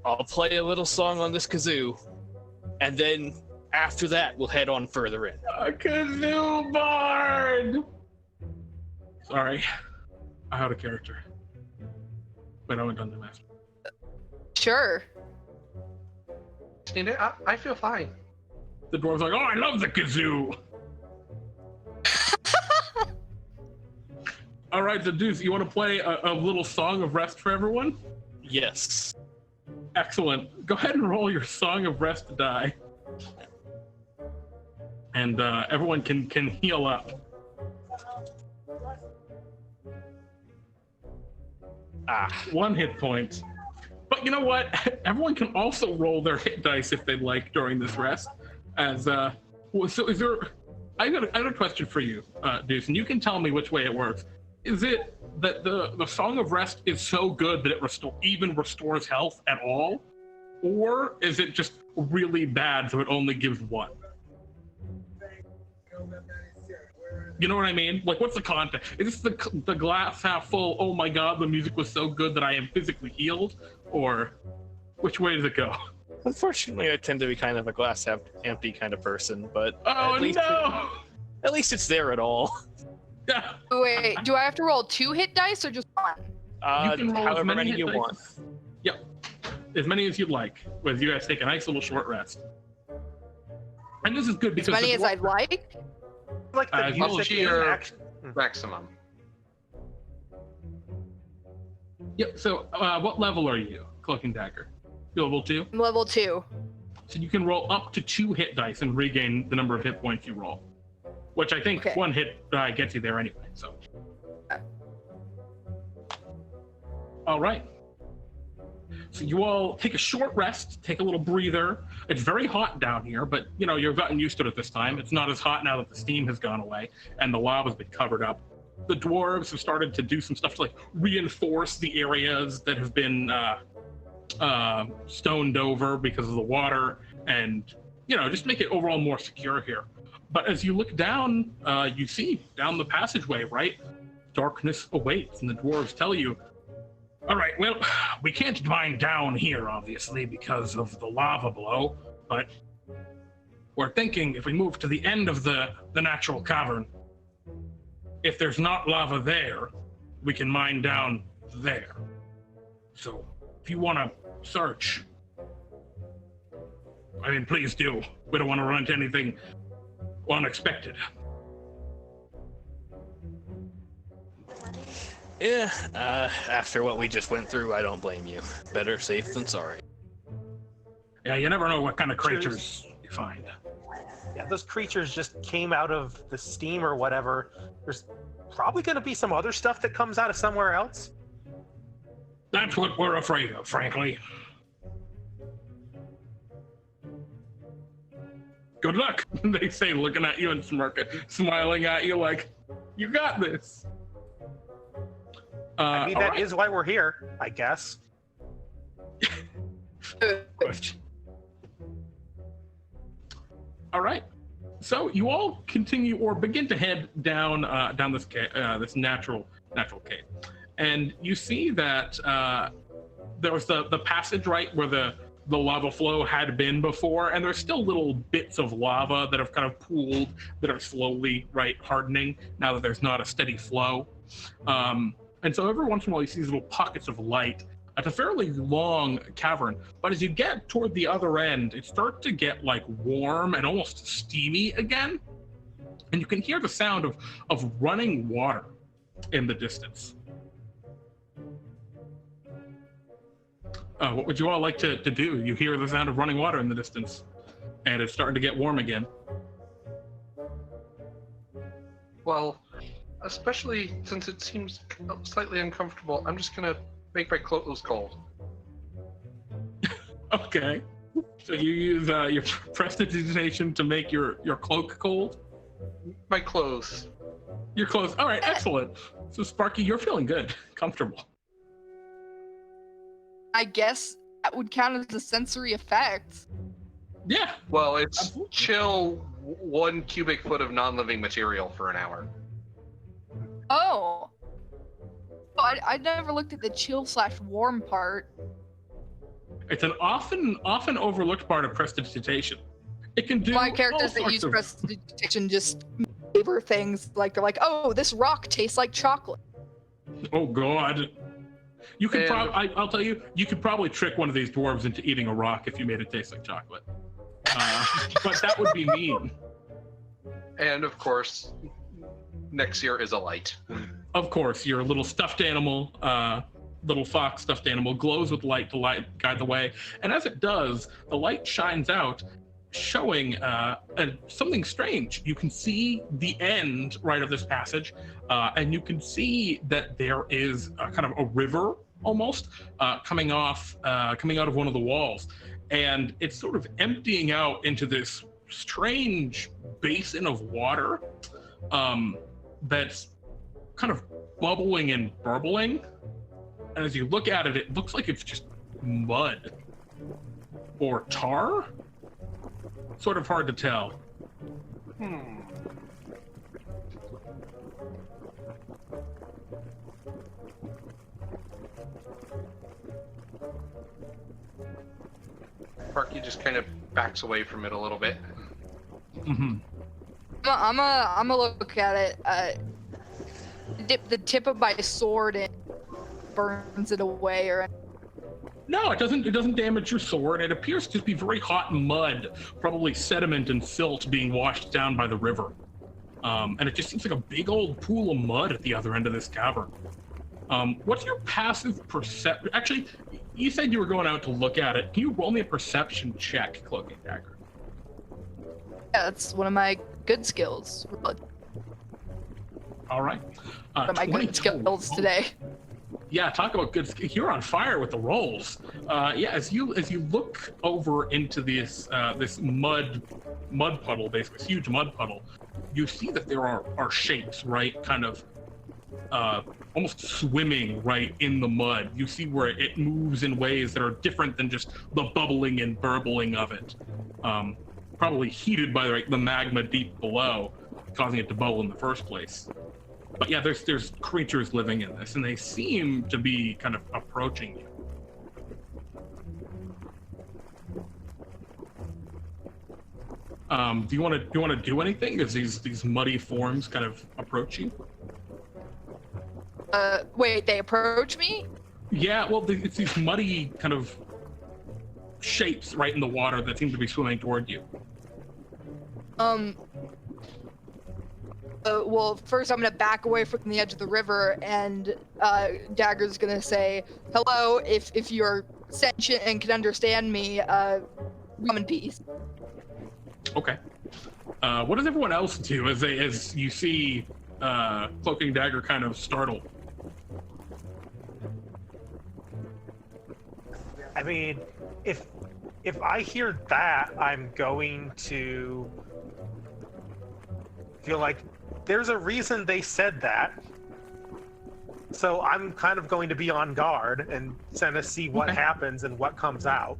I'll play a little song on this kazoo, and then after that, we'll head on further in. A kazoo bard! Sorry, I had a character. But I went on the master. Sure. I feel fine. The dwarf's like, "Oh, I love the kazoo!" All right, so Deus, you want to play a little song of rest for everyone? Yes. Excellent. Go ahead and roll your song of rest die. And everyone can heal up. One hit point. But you know what? Everyone can also roll their hit dice if they'd like during this rest. So is there? I got a question for you, Deus, and you can tell me which way it works. Is it that the Song of Rest is so good that it even restores health at all? Or is it just really bad so it only gives 1? You know what I mean? What's the context? Is this the glass half full, oh my god, the music was so good that I am physically healed? Or which way does it go? Unfortunately, I tend to be kind of a glass half empty kind of person, but Oh no! At least it's there at all. Yeah. Wait, do I have to roll 2 hit dice or just 1? You can roll however as many you hit want. dice. Yep. As many as you'd like, with you guys take a nice little short rest. And this is good because As many as I'd like? Like the you'll music cheer- in action. Maximum. Yep, so what level are you, Cloaking Dagger? You level 2? I'm level 2. So you can roll up to 2 hit dice and regain the number of hit points you roll. Which I think Okay. 1 hit die gets you there anyway, so. All right. So you all take a short rest, take a little breather. It's very hot down here, but you've gotten used to it at this time. It's not as hot now that the steam has gone away and the lava's been covered up. The dwarves have started to do some stuff to reinforce the areas that have been stoned over because of the water, and just make it overall more secure here. But as you look down, you see down the passageway, right? Darkness awaits, and the dwarves tell you, All right, well, we can't mine down here, obviously, because of the lava below, but we're thinking if we move to the end of the natural cavern, if there's not lava there, we can mine down there. So if you want to search, I mean, please do. We don't want to run into anything unexpected. Yeah, after what we just went through, I don't blame you. Better safe than sorry. Yeah, you never know what kind of creatures you find. Yeah, those creatures just came out of the steam or whatever. There's probably going to be some other stuff that comes out of somewhere else. That's what we're afraid of, frankly. Good luck, they say, looking at you and smiling at you like, you got this. I mean, that is why we're here, I guess. Question. All right. So you all continue or begin to head down this this natural cave, and you see that there was the passage right where the lava flow had been before, and there's still little bits of lava that have kind of pooled that are slowly hardening now that there's not a steady flow. And so every once in a while you see these little pockets of light. It's a fairly long cavern, but as you get toward the other end, it starts to get warm and almost steamy again. And you can hear the sound of running water in the distance. What would you all like to do? You hear the sound of running water in the distance, and it's starting to get warm again. Well, especially since it seems slightly uncomfortable, I'm just gonna make my clothes cold. Okay. So you use your prestidigitation to make your cloak cold? My clothes. Your clothes. All right, excellent. So Sparky, you're feeling good, comfortable. I guess that would count as a sensory effect. Yeah. Well, it's Absolutely. chill 1 cubic foot of non-living material for an hour. Oh. I never looked at the chill/warm part. It's an often overlooked part of prestidigitation. It can do My all characters that sorts use of- prestidigitation just flavor things they're like, oh, this rock tastes like chocolate. Oh God. You could And- I'll tell you, you could probably trick one of these dwarves into eating a rock if you made it taste like chocolate. But that would be mean. And of course, next year is a light. Of course, your little stuffed animal, little fox stuffed animal, glows with light to guide the way. And as it does, the light shines out, showing something strange. You can see the end of this passage, and you can see that there is kind of a river almost coming out of one of the walls, and it's sort of emptying out into this strange basin of water that's kind of bubbling and burbling. And as you look at it, it looks like it's just mud or tar. Sort of hard to tell. Sparky just kind of backs away from it a little bit. Mm-hmm. I'm a look at it. Dip the tip of my sword and burns it away, or No, it doesn't damage your sword. It appears to be very hot mud, probably sediment and silt being washed down by the river. And it just seems like a big old pool of mud at the other end of this cavern. What's your passive perception? Actually, you said you were going out to look at it. Can you roll me a perception check, Cloaking Dagger? yeah, that's one of my good skills. One All right. of my 20 good skills today. Yeah, talk about good. You're on fire with the rolls. Yeah, as you look over into this mud puddle, basically this huge mud puddle, you see that there are shapes, right, kind of almost swimming right in the mud. You see where it moves in ways that are different than just the bubbling and burbling of it. Probably heated by the magma deep below, causing it to bubble in the first place. But yeah, there's creatures living in this, and they seem to be kind of approaching you. Do you want to do anything as these muddy forms kind of approach you? Wait, they approach me? Yeah, well, it's these muddy kind of shapes right in the water that seem to be swimming toward you. Well, first I'm gonna back away from the edge of the river, and Dagger's gonna say, "Hello, if you're sentient and can understand me, come in peace." Okay. What does everyone else do as you see Cloaking Dagger kind of startled? I mean, if I hear that, I'm going to feel like there's a reason they said that. So I'm kind of going to be on guard and kind of see what happens and what comes out.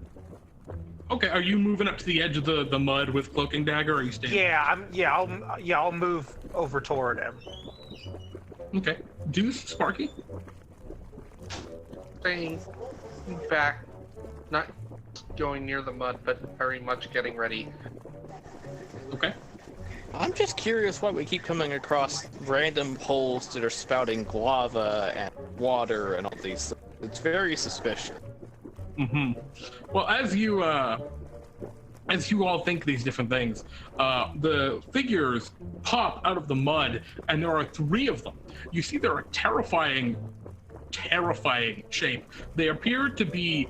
Okay, are you moving up to the edge of the mud with Cloaking Dagger, or are you standing? Yeah, I'll move over toward him. Okay. Deus, Sparky? Staying back, not going near the mud, but very much getting ready. Okay. I'm just curious why we keep coming across random holes that are spouting lava and water and all these things. It's very suspicious. Mm-hmm. Well, as you all think these different things, the figures pop out of the mud, and there are 3 of them. You see they're a terrifying shape. They appear to be,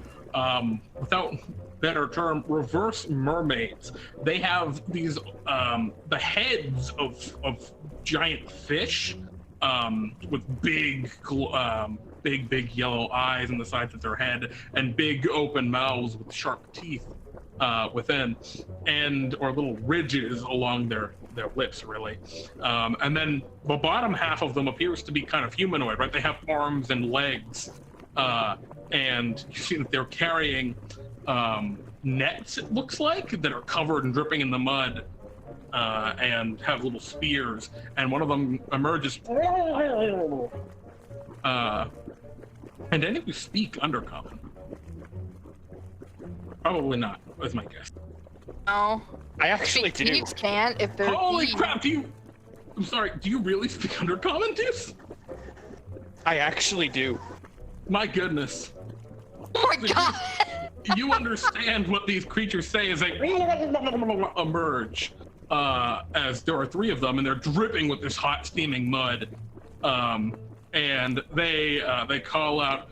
without better term, reverse mermaids. They have these the heads of giant fish with big yellow eyes on the sides of their head and big open mouths with sharp teeth within, or little ridges along their lips, really. And then the bottom half of them appears to be kind of humanoid, right? They have arms and legs, and you see that they're carrying nets, it looks like, that are covered and dripping in the mud, and have little spears, and one of them emerges. And any of you speak Undercommon? Probably not, is my guess. No. I actually do. Thieves can't if they're Holy thieves. crap, I'm sorry, do you really speak Undercommon, Deus? I actually do. My goodness. Oh my god! You understand what these creatures say as they emerge, as there are 3 of them, and they're dripping with this hot, steaming mud. And they call out,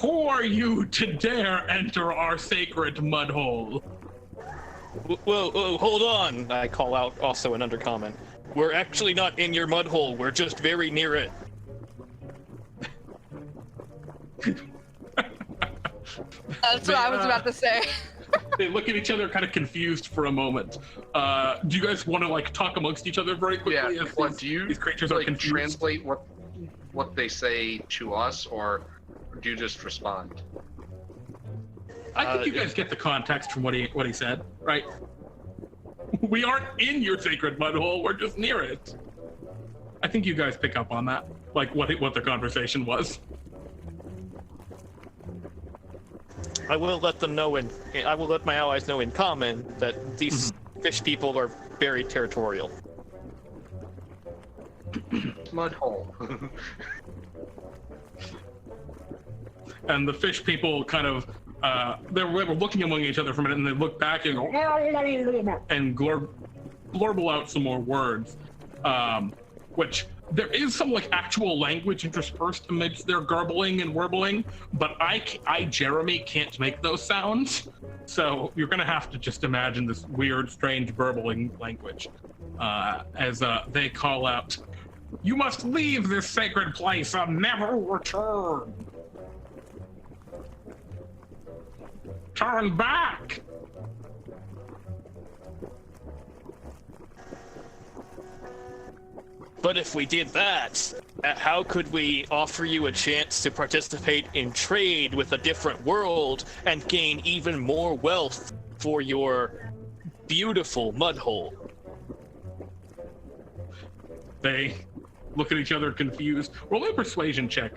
"Who are you to dare enter our sacred mud hole?" Whoa, hold on! I call out also in Undercommon. We're actually not in your mud hole. We're just very near it. That's what I was about to say. They look at each other kind of confused for a moment. Do you guys want to talk amongst each other very quickly? Yeah. As Do you these creatures are confused? translate what they say to us, or do you just respond? I think you guys get the context from what he said, right? We aren't in your sacred mud hole. We're just near it. I think you guys pick up on that, like what the conversation was. I will let them know I will let my allies know in common that these fish people are very territorial. Mud hole. And the fish people kind of they were looking among each other for a minute, and they look back and go and blurble out some more words, which there is some actual language interspersed amidst their garbling and warbling, but I Jeremy can't make those sounds, so you're gonna have to just imagine this weird, strange burbling language as they call out, "You must leave this sacred place and never return. Turn back!" But if we did that, how could we offer you a chance to participate in trade with a different world and gain even more wealth for your beautiful mud hole? They look at each other confused. Roll a persuasion check.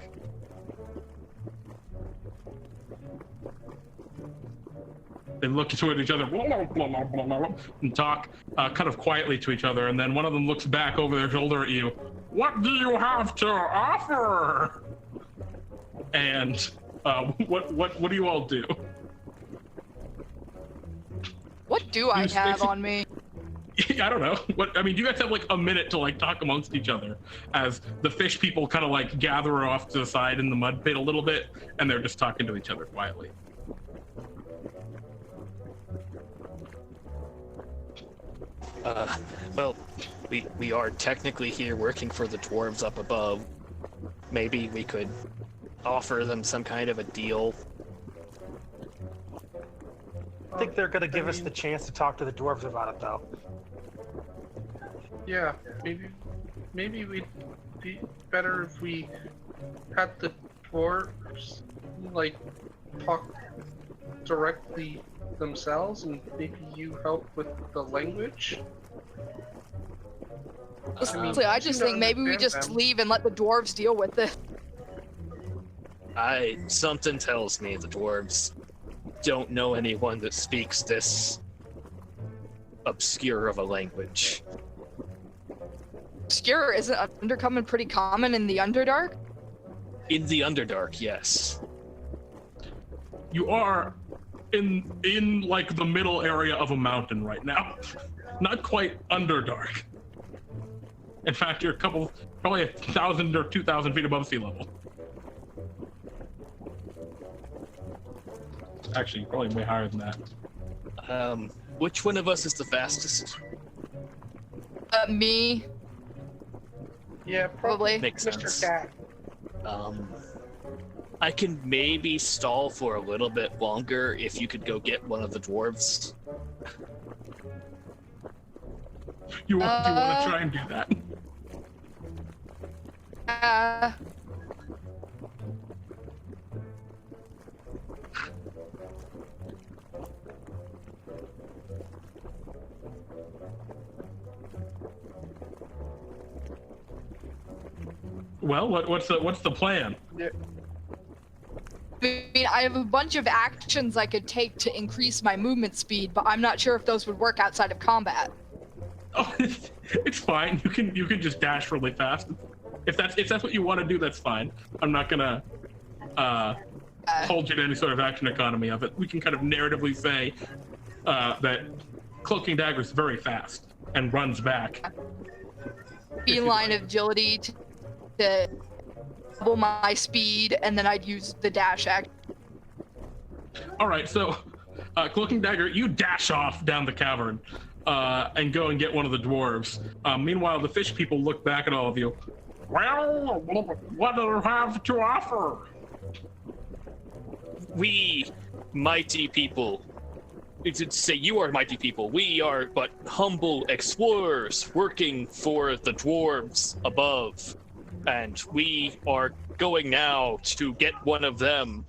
They look toward each other and talk kind of quietly to each other, and then one of them looks back over their shoulder at you. What do you have to offer? And what do you all do? What do I have on me? I don't know. You guys have like a minute to like talk amongst each other as the fish people kind of like gather off to the side in the mud pit a little bit, and they're just talking to each other quietly. Well, we are technically here working for the dwarves up above. Maybe we could offer them some kind of a deal. I think they're going to give us the chance to talk to the dwarves about it, though. Yeah, maybe we'd be better if we had the dwarves like talk directly themselves, and maybe you help with the language. Honestly, I just think maybe we just leave and let the dwarves deal with it. Something tells me the dwarves don't know anyone that speaks this obscure of a language. Obscure isn't undercommon pretty common in the Underdark? In the Underdark, yes. You are in like the middle area of a mountain right now. Not quite Underdark. In fact, you're probably 1,000 or 2,000 feet above sea level. Actually, probably way higher than that. Which one of us is the fastest? Me. Yeah, probably Makes Mr. sense. Cat. I can maybe stall for a little bit longer if you could go get one of the dwarves. You want to try and do that? Well, what's the plan? Yeah. I mean, I have a bunch of actions I could take to increase my movement speed, but I'm not sure if those would work outside of combat. Oh, it's fine. You can just dash really fast. If that's what you want to do, that's fine. I'm not gonna hold you to any sort of action economy of it. We can kind of narratively say that Cloaking Dagger is very fast and runs back. Beeline agility to double my speed, and then I'd use the dash act. All right, so Cloaking Dagger, you dash off down the cavern and go and get one of the dwarves. Meanwhile, the fish people look back at all of you. Well, what do you have to offer? We, mighty people, to say you are mighty people, we are but humble explorers working for the dwarves above. And we are going now to get one of them.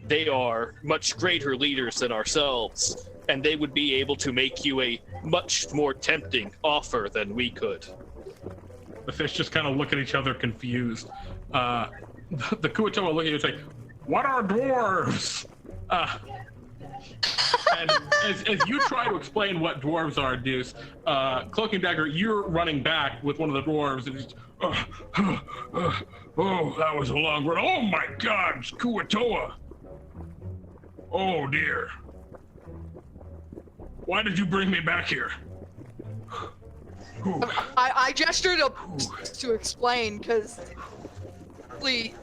They are much greater leaders than ourselves, and they would be able to make you a much more tempting offer than we could. The fish just kind of look at each other confused. The Kuatoa look at you and say, "What are dwarves?" And as you try to explain what dwarves are, Deus, Cloaking Dagger, you're running back with one of the dwarves, and he's, oh, that was a long run. Oh my God, it's Kuatoa. Oh dear. Why did you bring me back here? I gestured to explain, because we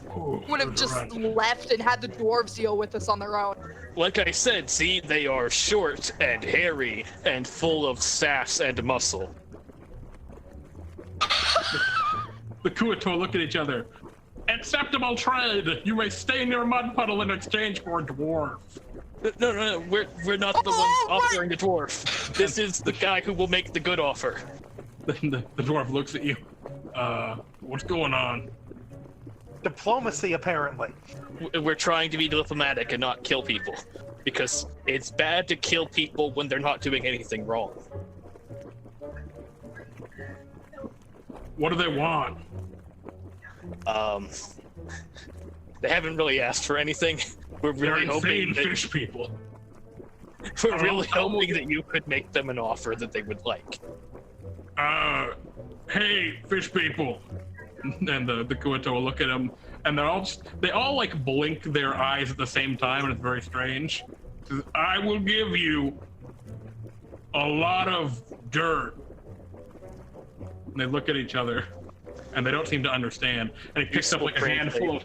would have just left and had the dwarves deal with us on their own. Like I said, see, they are short and hairy and full of sass and muscle. The Kuatoa look at each other. Acceptable trade. You may stay in your mud puddle in exchange for a dwarf. No, we're not the ones offering the dwarf. This is the guy who will make the good offer. The dwarf looks at you. What's going on? Diplomacy, apparently. We're trying to be diplomatic and not kill people, because it's bad to kill people when they're not doing anything wrong. What do they want? They haven't really asked for anything. We're really hoping that fish people. we're really hoping that you could make them an offer that they would like. Hey, fish people. And the Kuato will look at him, and they all like blink their eyes at the same time, and it's very strange. Says, I will give you a lot of dirt. And they look at each other, and they don't seem to understand. And he picks up like a handful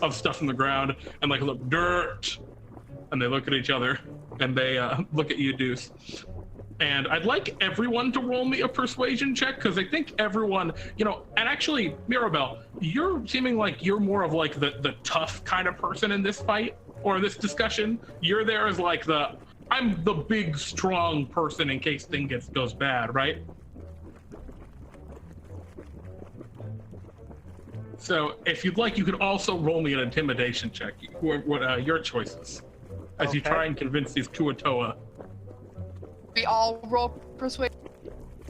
of stuff from the ground, and like, look, dirt. And they look at each other, and they look at you, Deus. And I'd like everyone to roll me a persuasion check, because I think everyone, and actually, Mirabelle, you're seeming like you're more of like the tough kind of person in this fight, or this discussion. You're there as like I'm the big, strong person in case thing goes bad, right? So if you'd like, you could also roll me an intimidation check, what your choices, as you try and convince these Kuatoa. We all roll persuasion.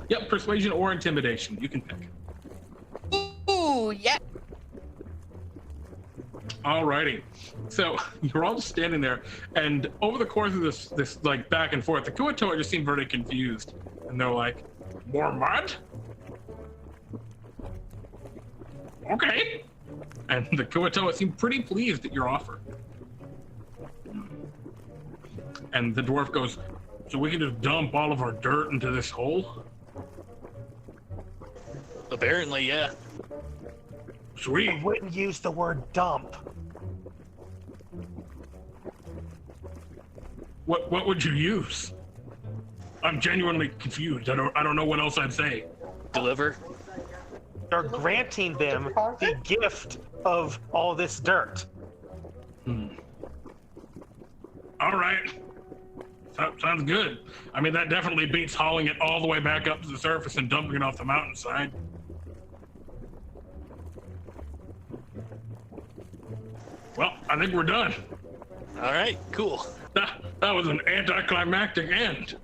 Yep, persuasion or intimidation. You can pick. Ooh, yeah. Alrighty. So you're all just standing there, and over the course of this like back and forth, the Kuatoa just seem very confused, and they're like, "More mud? Okay." And the Kuatoa seem pretty pleased at your offer. And the dwarf goes, "So we can just dump all of our dirt into this hole?" Apparently, yeah. Sweet. I wouldn't use the word dump. What would you use? I'm genuinely confused. I don't know what else I'd say. Deliver. You're granting them the gift of all this dirt. All right. Sounds good. I mean, that definitely beats hauling it all the way back up to the surface and dumping it off the mountainside. Well, I think we're done. All right, cool. That was an anticlimactic end.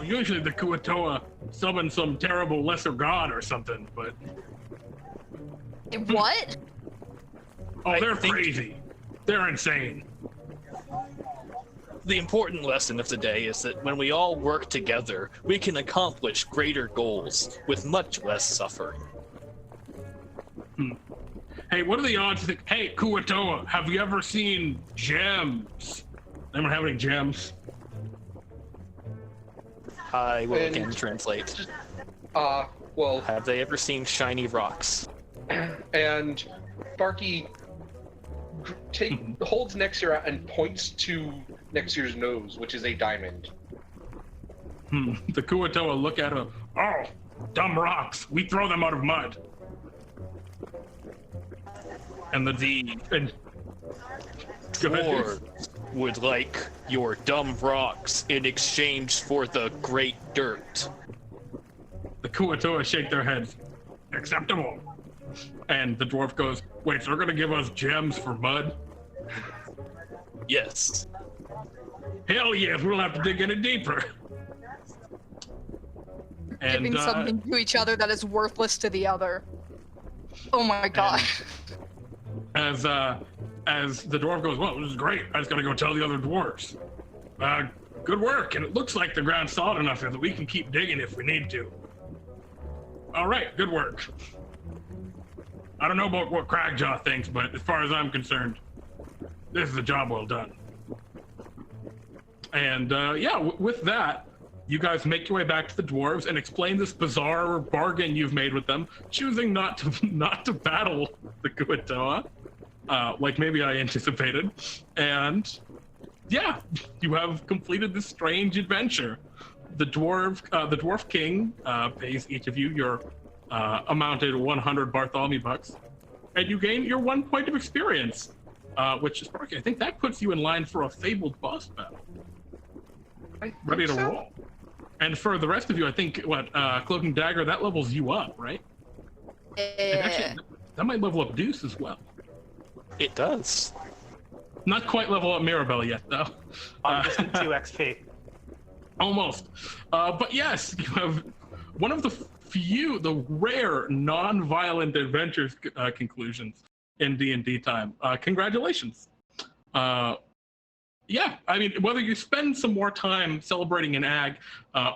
Usually the Kuatoa summon some terrible lesser god or something, but... What? Oh, they're crazy. They're insane. The important lesson of the day is that when we all work together, we can accomplish greater goals with much less suffering. Hey, what are the odds that... Hey, Kuatoa, have you ever seen gems? Anyone have any gems? I will again translate. Well... Have they ever seen shiny rocks? And Sparky holds Nexir out and points to Nexir's nose, which is a diamond. The Kuatoa look at him. Oh, dumb rocks. We throw them out of mud. And Dwarves would like your dumb rocks in exchange for the great dirt. The Kuatoa shake their heads. Acceptable. And the dwarf goes, wait, so they're gonna give us gems for mud? Yes. Hell yes, we'll have to dig in it deeper. And, Giving something to each other that is worthless to the other. Oh my god. As the dwarf goes, well, this is great. I just gotta go tell the other dwarves. Good work, and it looks like the ground's solid enough that we can keep digging if we need to. All right, good work. I don't know about what Cragjaw thinks, but as far as I'm concerned, this is a job well done. And with that, you guys make your way back to the dwarves and explain this bizarre bargain you've made with them, choosing not to battle the Kuatoa, like maybe I anticipated. And yeah, you have completed this strange adventure. The dwarf king pays each of you your amounted 100 Bartholomew bucks, and you gain your 1 point of experience, which is Sparky. I think that puts you in line for a fabled boss battle. Ready to roll. And for the rest of you, I think Cloaking Dagger, that levels you up, right? And actually, that might level up Deus as well. It does. Not quite level up Mirabelle yet, though. I'm just 2 XP. Almost. But yes, you have one of the the rare non-violent adventures conclusions in D&D time. Congratulations. Yeah, I mean, whether you spend some more time celebrating an ag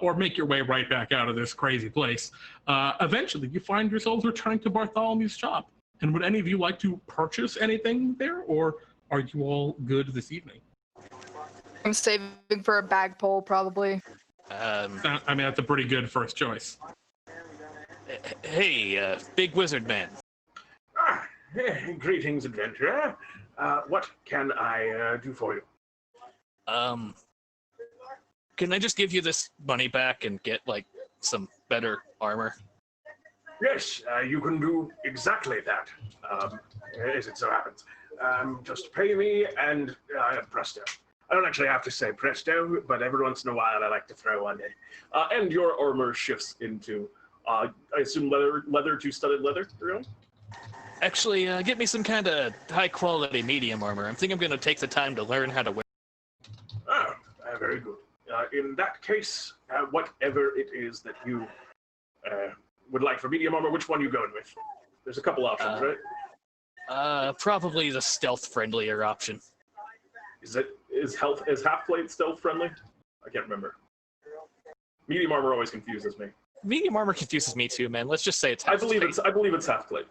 or make your way right back out of this crazy place, eventually you find yourselves returning to Bartholomew's shop. And would any of you like to purchase anything there, or are you all good this evening? I'm saving for a bag pull, probably. I mean, that's a pretty good first choice. Hey, big wizard man. Greetings, adventurer. What can I do for you? Can I just give you this money back and get, like, some better armor? Yes, you can do exactly that, as it so happens. Just pay me and presto. I don't actually have to say presto, but every once in a while I like to throw one in. And your armor shifts into, I assume, leather to studded leather, really? Actually, get me some kind of high-quality medium armor. I think I'm going to take the time to learn how to wear. Oh, very good. In that case, whatever it is that you would like for medium armor, which one are you going with? There's a couple options, right? Probably the stealth-friendlier option. Is half-plate stealth friendly? I can't remember. Medium armor always confuses me. Medium armor confuses me too, man. Let's just say it's half. I believe it's half-plate.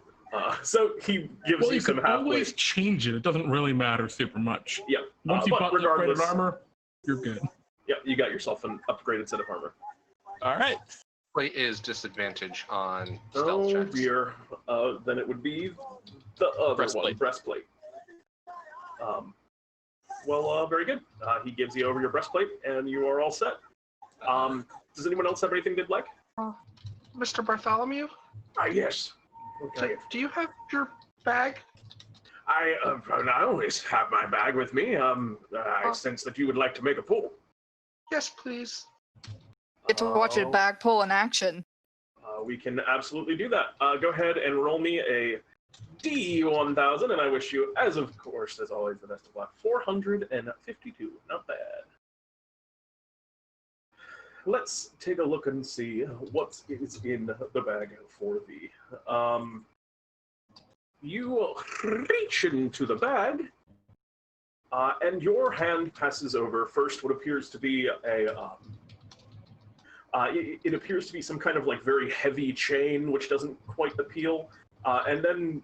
So he gives you some half-plate. Always change it. It doesn't really matter super much. Yep. Once you bought the upgraded armor, you're good. Yep, you got yourself an upgraded set of armor. All right. Plate is disadvantage on stealth checks. Oh dear. Then it would be the other one, breastplate. Well, very good. He gives you over your breastplate, and you are all set. Does anyone else have anything they'd like? Mr. Bartholomew? Yes. Okay. Do you have your bag? I always have my bag with me. I sense that you would like to make a pull. Yes, please. Get to watch a bag pull in action. We can absolutely do that. Go ahead and roll me a D1000, and I wish you, as always, the best of luck. 452. Not bad. Let's take a look and see what is in the bag for thee. You reach into the bag, and your hand passes over first what appears to be it appears to be some kind of like very heavy chain, which doesn't quite appeal, and then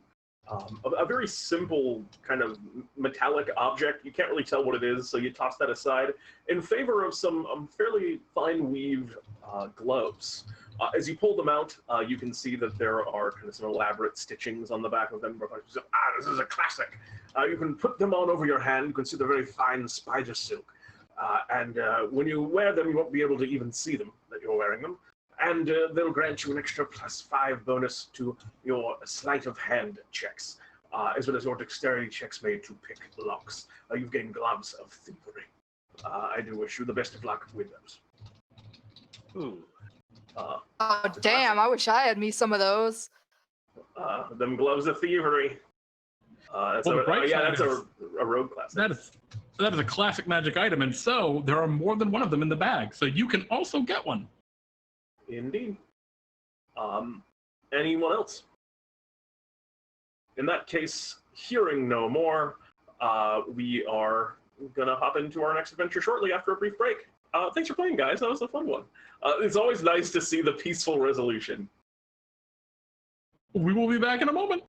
a very simple kind of metallic object. You can't really tell what it is, so you toss that aside in favor of some fairly fine weaved gloves. As you pull them out, you can see that there are kind of some elaborate stitchings on the back of them. This is a classic. You can put them on over your hand. You can see the very fine spider silk. And when you wear them, you won't be able to even see them that you're wearing them. And they'll grant you an extra +5 bonus to your sleight of hand checks, as well as your dexterity checks made to pick locks. You've gained gloves of thievery. I do wish you the best of luck with those. Ooh. Oh, damn, I wish I had me some of those. Them gloves of thievery. That's a rogue class. That is a classic magic item, and so there are more than one of them in the bag, so you can also get one. Indeed. Anyone else? In that case, hearing no more, we are gonna hop into our next adventure shortly after a brief break. Thanks for playing, guys. That was a fun one. It's always nice to see the peaceful resolution. We will be back in a moment.